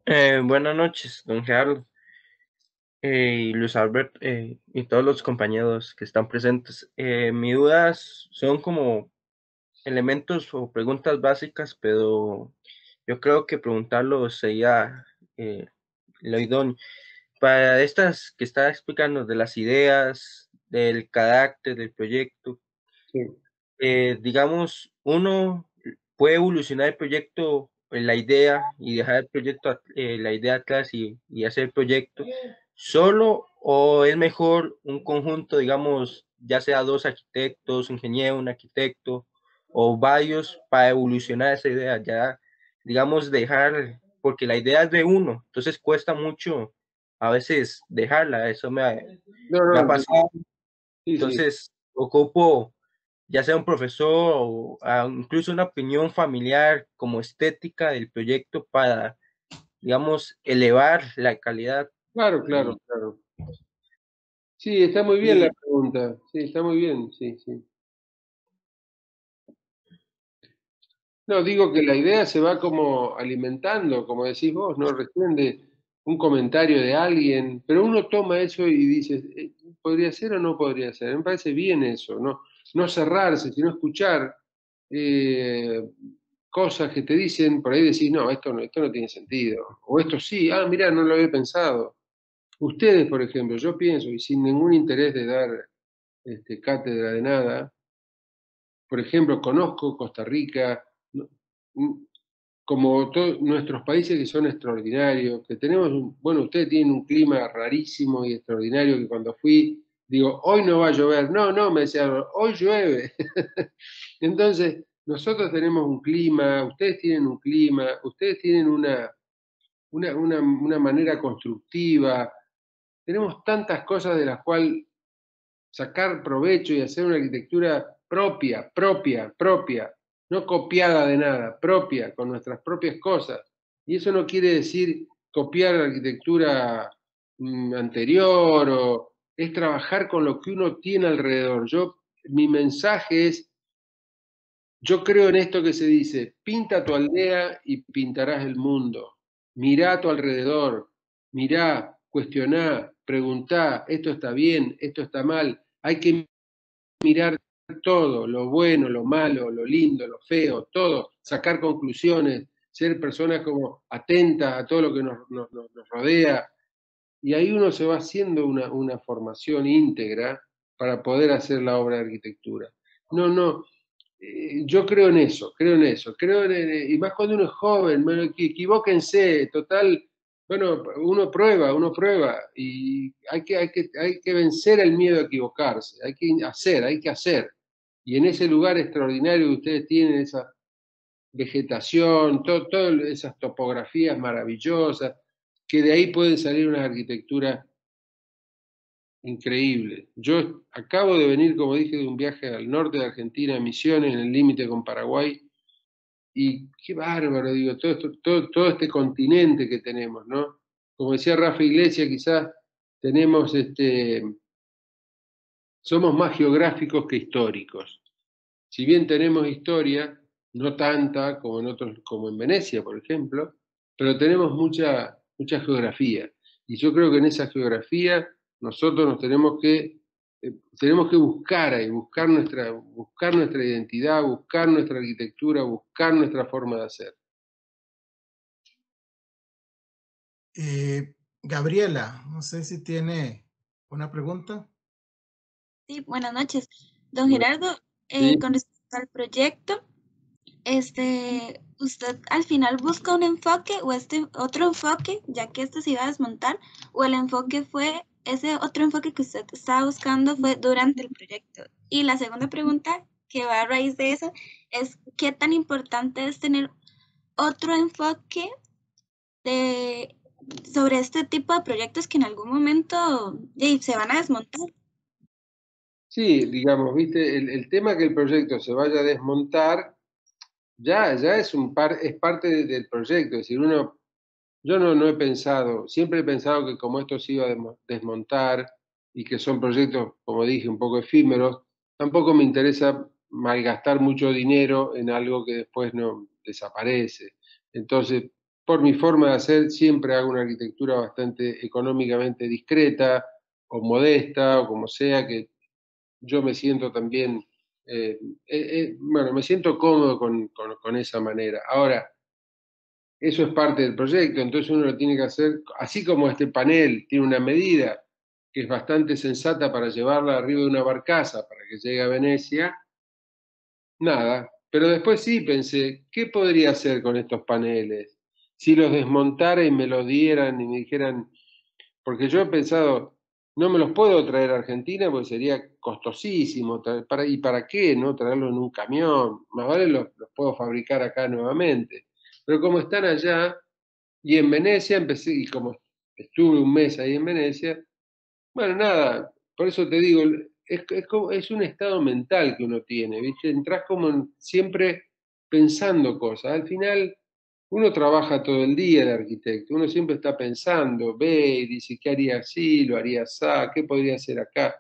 Buenas noches, don Gerardo, y Luis Albert, y todos los compañeros que están presentes. Mis dudas son como elementos o preguntas básicas, pero yo creo que preguntarlo sería eh, lo idóneo. Para estas que está explicando de las ideas, del carácter del proyecto, Sí. digamos, uno puede evolucionar el proyecto, la idea y dejar el proyecto, la idea atrás y hacer el proyecto solo, o es mejor un conjunto, digamos, ya sea dos arquitectos, un ingeniero, un arquitecto o varios para evolucionar esa idea, ya, digamos, dejar, porque la idea es de uno, entonces cuesta mucho a veces dejarla, eso me ha No, pasado, sí, sí. entonces ocupo ya sea un profesor o incluso una opinión familiar como estética del proyecto para, digamos, elevar la calidad. Claro, claro, Y, claro. Sí, está muy bien la y pregunta. Sí, está muy bien, sí, sí. No, digo que la idea se va como alimentando, como decís vos, ¿no? Recién de un comentario de alguien, pero uno toma eso y dice, ¿podría ser o no podría ser? Me parece bien eso, ¿no? No cerrarse, sino escuchar cosas que te dicen, por ahí decís, no, esto no tiene sentido. O esto sí, ah, mirá, no lo había pensado. Ustedes, por ejemplo, yo pienso, y sin ningún interés de dar cátedra de nada, por ejemplo, conozco Costa Rica, ¿no? Como todos nuestros países que son extraordinarios, que tenemos, bueno, ustedes tienen un clima rarísimo y extraordinario que cuando fui, digo, hoy no va a llover, no, me decían, hoy llueve. Entonces, nosotros tenemos un clima, ustedes tienen un clima, ustedes tienen una manera constructiva, tenemos tantas cosas de las cuales sacar provecho y hacer una arquitectura propia, no copiada de nada, propia, con nuestras propias cosas. Y eso no quiere decir copiar la arquitectura anterior, o es trabajar con lo que uno tiene alrededor. Mi mensaje es, yo creo en esto que se dice, pinta tu aldea y pintarás el mundo. Mirá a tu alrededor, mirá, cuestioná, preguntá, esto está bien, esto está mal. Hay que mirar todo, lo bueno, lo malo, lo lindo, lo feo, todo, sacar conclusiones, ser personas como atentas a todo lo que nos rodea. Y ahí uno se va haciendo una formación íntegra para poder hacer la obra de arquitectura. No, yo creo en eso, y más cuando uno es joven, bueno, equivóquense, total, bueno, uno prueba, y hay que vencer el miedo a equivocarse, hay que hacer. Y en ese lugar extraordinario que ustedes tienen, esa vegetación, todas esas topografías maravillosas, que de ahí pueden salir unas arquitecturas increíbles. Yo acabo de venir, como dije, de un viaje al norte de Argentina, a Misiones, en el límite con Paraguay, y qué bárbaro, digo, todo este continente que tenemos, ¿no? Como decía Rafa Iglesias, quizás tenemos, somos más geográficos que históricos. Si bien tenemos historia, no tanta como como en Venecia, por ejemplo, pero tenemos mucha geografía. Y yo creo que en esa geografía nosotros nos tenemos que buscar ahí, buscar nuestra identidad, buscar nuestra arquitectura, buscar nuestra forma de hacer. Gabriela, no sé si tiene una pregunta. Sí, buenas noches. Don Bueno, Gerardo, sí. con respecto al proyecto, ¿usted al final busca un enfoque o otro enfoque, ya que este se iba a desmontar, o el enfoque fue, ese otro enfoque que usted estaba buscando fue durante el proyecto? Y la segunda pregunta, que va a raíz de eso, es ¿qué tan importante es tener otro enfoque sobre este tipo de proyectos que en algún momento se van a desmontar? Sí, digamos, viste, el tema que el proyecto se vaya a desmontar, ya es parte del proyecto. Es decir, yo no he pensado, siempre he pensado que como esto se iba a desmontar y que son proyectos, como dije, un poco efímeros, tampoco me interesa malgastar mucho dinero en algo que después no desaparece. Entonces, por mi forma de hacer, siempre hago una arquitectura bastante económicamente discreta o modesta o como sea, que yo me siento también, bueno, me siento cómodo con esa manera. Ahora, eso es parte del proyecto, entonces uno lo tiene que hacer, así como este panel tiene una medida que es bastante sensata para llevarla arriba de una barcaza para que llegue a Venecia, nada. Pero después sí pensé, ¿qué podría hacer con estos paneles? Si los desmontara y me los dieran y me dijeran, porque yo he pensado, no me los puedo traer a Argentina porque sería costosísimo, ¿y para qué, no? Traerlos en un camión, más vale los puedo fabricar acá nuevamente. Pero como están allá, y en Venecia empecé, y como estuve un mes ahí en Venecia, bueno, nada, por eso te digo, es un estado mental que uno tiene, ¿viste? Entrás como siempre pensando cosas. Al final, uno trabaja todo el día de arquitecto, uno siempre está pensando, ve y dice, ¿qué haría así? ¿Lo haría así? ¿Qué podría hacer acá?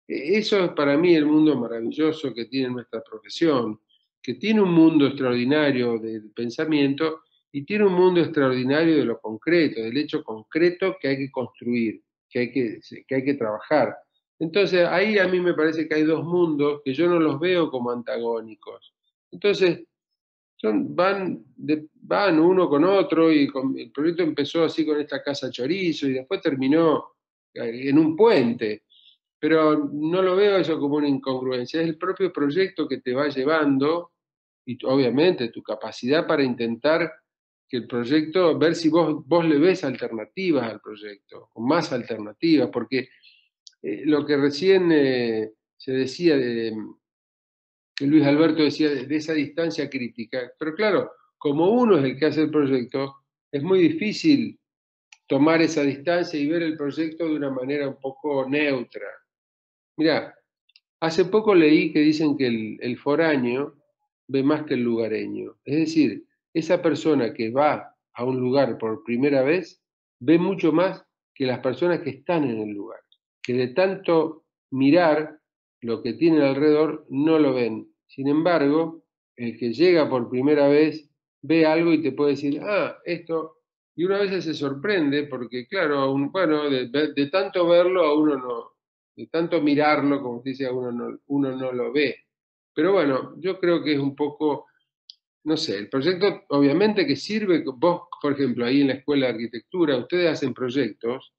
Eso es para mí el mundo maravilloso que tiene nuestra profesión, que tiene un mundo extraordinario del pensamiento y tiene un mundo extraordinario de lo concreto, del hecho concreto que hay que construir, que hay que trabajar. Entonces, ahí a mí me parece que hay dos mundos que yo no los veo como antagónicos. Entonces, van uno con otro y el proyecto empezó así con esta casa chorizo y después terminó en un puente. Pero no lo veo eso como una incongruencia, es el propio proyecto que te va llevando y obviamente tu capacidad para intentar que el proyecto, ver si vos le ves alternativas al proyecto, o más alternativas, porque lo que recién se decía, que Luis Alberto decía de esa distancia crítica, pero claro, como uno es el que hace el proyecto, es muy difícil tomar esa distancia y ver el proyecto de una manera un poco neutra. Mirá, hace poco leí que dicen que el foráneo ve más que el lugareño. Es decir, esa persona que va a un lugar por primera vez ve mucho más que las personas que están en el lugar, que de tanto mirar lo que tienen alrededor no lo ven. Sin embargo, el que llega por primera vez ve algo y te puede decir, ah, esto, y uno a veces se sorprende porque, claro, bueno, de tanto verlo a uno no, de tanto mirarlo, como se dice, a uno no lo ve. Pero bueno, yo creo que es un poco, no sé, el proyecto obviamente que sirve, vos, por ejemplo, ahí en la Escuela de Arquitectura, ustedes hacen proyectos,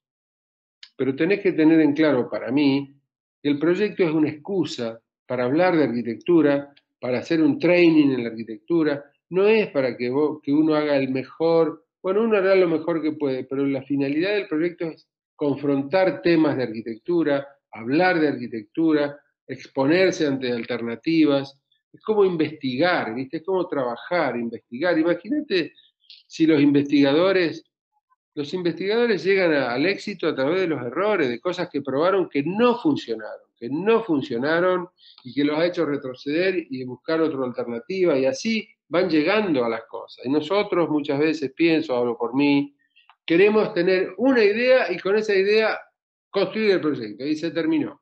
pero tenés que tener en claro, para mí, que el proyecto es una excusa para hablar de arquitectura, para hacer un training en la arquitectura, no es para que uno haga el mejor, bueno, uno hará lo mejor que puede, pero la finalidad del proyecto es confrontar temas de arquitectura, hablar de arquitectura, exponerse ante alternativas, es como investigar, ¿viste? Es como trabajar, investigar. Imagínate si los investigadores llegan al éxito a través de los errores, de cosas que probaron que no funcionaron y que los ha hecho retroceder y buscar otra alternativa, y así van llegando a las cosas. Y nosotros muchas veces, hablo por mí, queremos tener una idea y con esa idea construir el proyecto, y se terminó.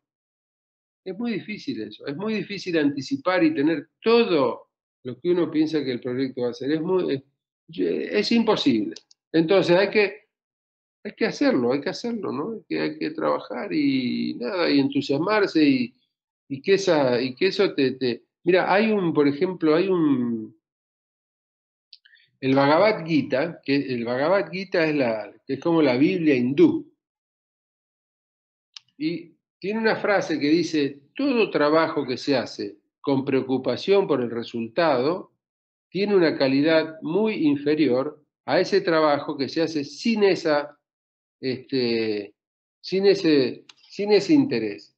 Es muy difícil eso, es muy difícil anticipar y tener todo lo que uno piensa que el proyecto va a hacer. Es imposible. Entonces hay que hacerlo, ¿no? Hay que trabajar y nada, y entusiasmarse y que eso Mira, por ejemplo, el Bhagavad Gita, que el Bhagavad Gita es como la Biblia hindú. Y tiene una frase que dice, todo trabajo que se hace con preocupación por el resultado tiene una calidad muy inferior a ese trabajo que se hace sin ese interés.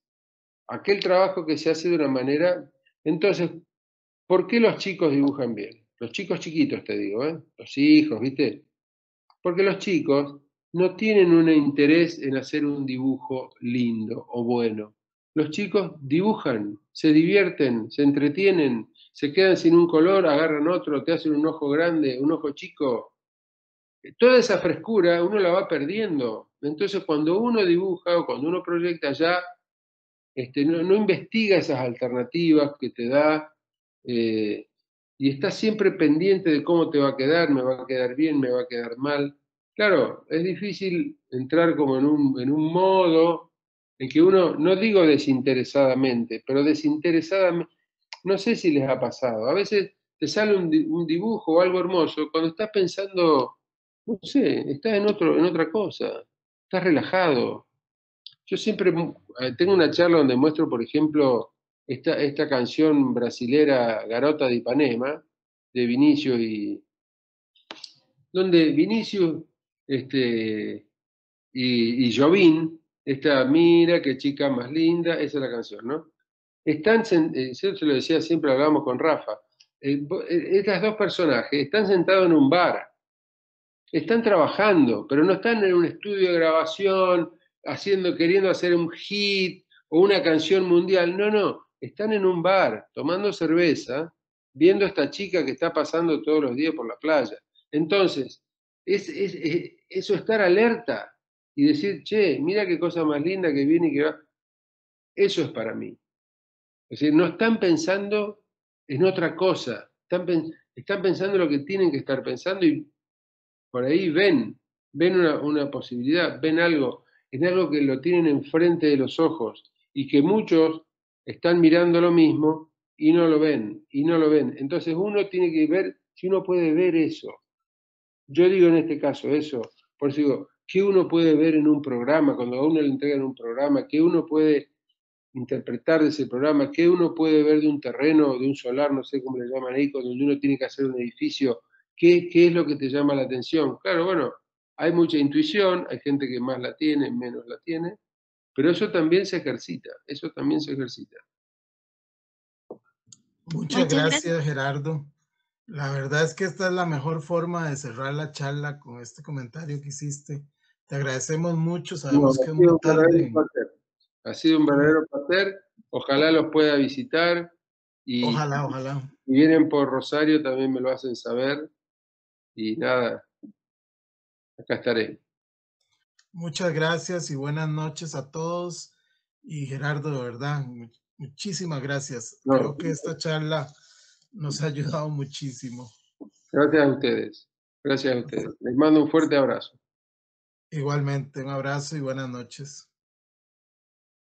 Aquel trabajo que se hace de una manera... Entonces, ¿por qué los chicos dibujan bien? Los chicos chiquitos, te digo, los hijos, ¿viste? Porque los chicos no tienen un interés en hacer un dibujo lindo o bueno. Los chicos dibujan, se divierten, se entretienen, se quedan sin un color, agarran otro, te hacen un ojo grande, un ojo chico. Toda esa frescura uno la va perdiendo. Entonces, cuando uno dibuja o cuando uno proyecta ya, no investiga esas alternativas que te da y está siempre pendiente de cómo te va a quedar, me va a quedar bien, me va a quedar mal. Claro, es difícil entrar como en un modo en que uno, no digo desinteresadamente, pero desinteresadamente, no sé si les ha pasado. A veces te sale un dibujo o algo hermoso cuando estás pensando, no sé, estás en otra cosa, estás relajado. Yo siempre tengo una charla donde muestro, por ejemplo, esta canción brasilera Garota de Ipanema, de Vinicius donde Vinicius y Jobim, esta mira qué chica más linda, esa es la canción, ¿no? Yo se lo decía, siempre hablábamos con Rafa, estas dos personajes están sentados en un bar, están trabajando, pero no están en un estudio de grabación, queriendo hacer un hit o una canción mundial. No, están en un bar, tomando cerveza, viendo a esta chica que está pasando todos los días por la playa. Entonces, eso estar alerta y decir, che, mira qué cosa más linda que viene y que va. Eso es para mí. Es decir, no están pensando en otra cosa, están pensando en lo que tienen que estar pensando y por ahí ven una posibilidad, ven algo, es algo que lo tienen enfrente de los ojos y que muchos están mirando lo mismo y no lo ven, Entonces uno tiene que ver si uno puede ver eso. Yo digo en este caso eso, por eso digo, ¿qué uno puede ver en un programa, cuando a uno le entregan un programa, qué uno puede interpretar de ese programa, qué uno puede ver de un terreno, de un solar, no sé cómo le llaman ahí, cuando uno tiene que hacer un edificio? ¿Qué es lo que te llama la atención? Claro, bueno, hay mucha intuición, hay gente que más la tiene, menos la tiene, pero eso también se ejercita, Muchas gracias, Gerardo. La verdad es que esta es la mejor forma de cerrar la charla con este comentario que hiciste. Te agradecemos mucho, sabemos que es muy tarde. Ha sido un verdadero placer, ojalá los pueda visitar y ojalá. Si vienen por Rosario también me lo hacen saber y nada, acá estaré. Muchas gracias y buenas noches a todos. Y Gerardo, de verdad, muchísimas gracias. No. Creo que esta charla nos ha ayudado muchísimo. Gracias a ustedes. Gracias a ustedes. Les mando un fuerte abrazo. Igualmente, un abrazo y buenas noches.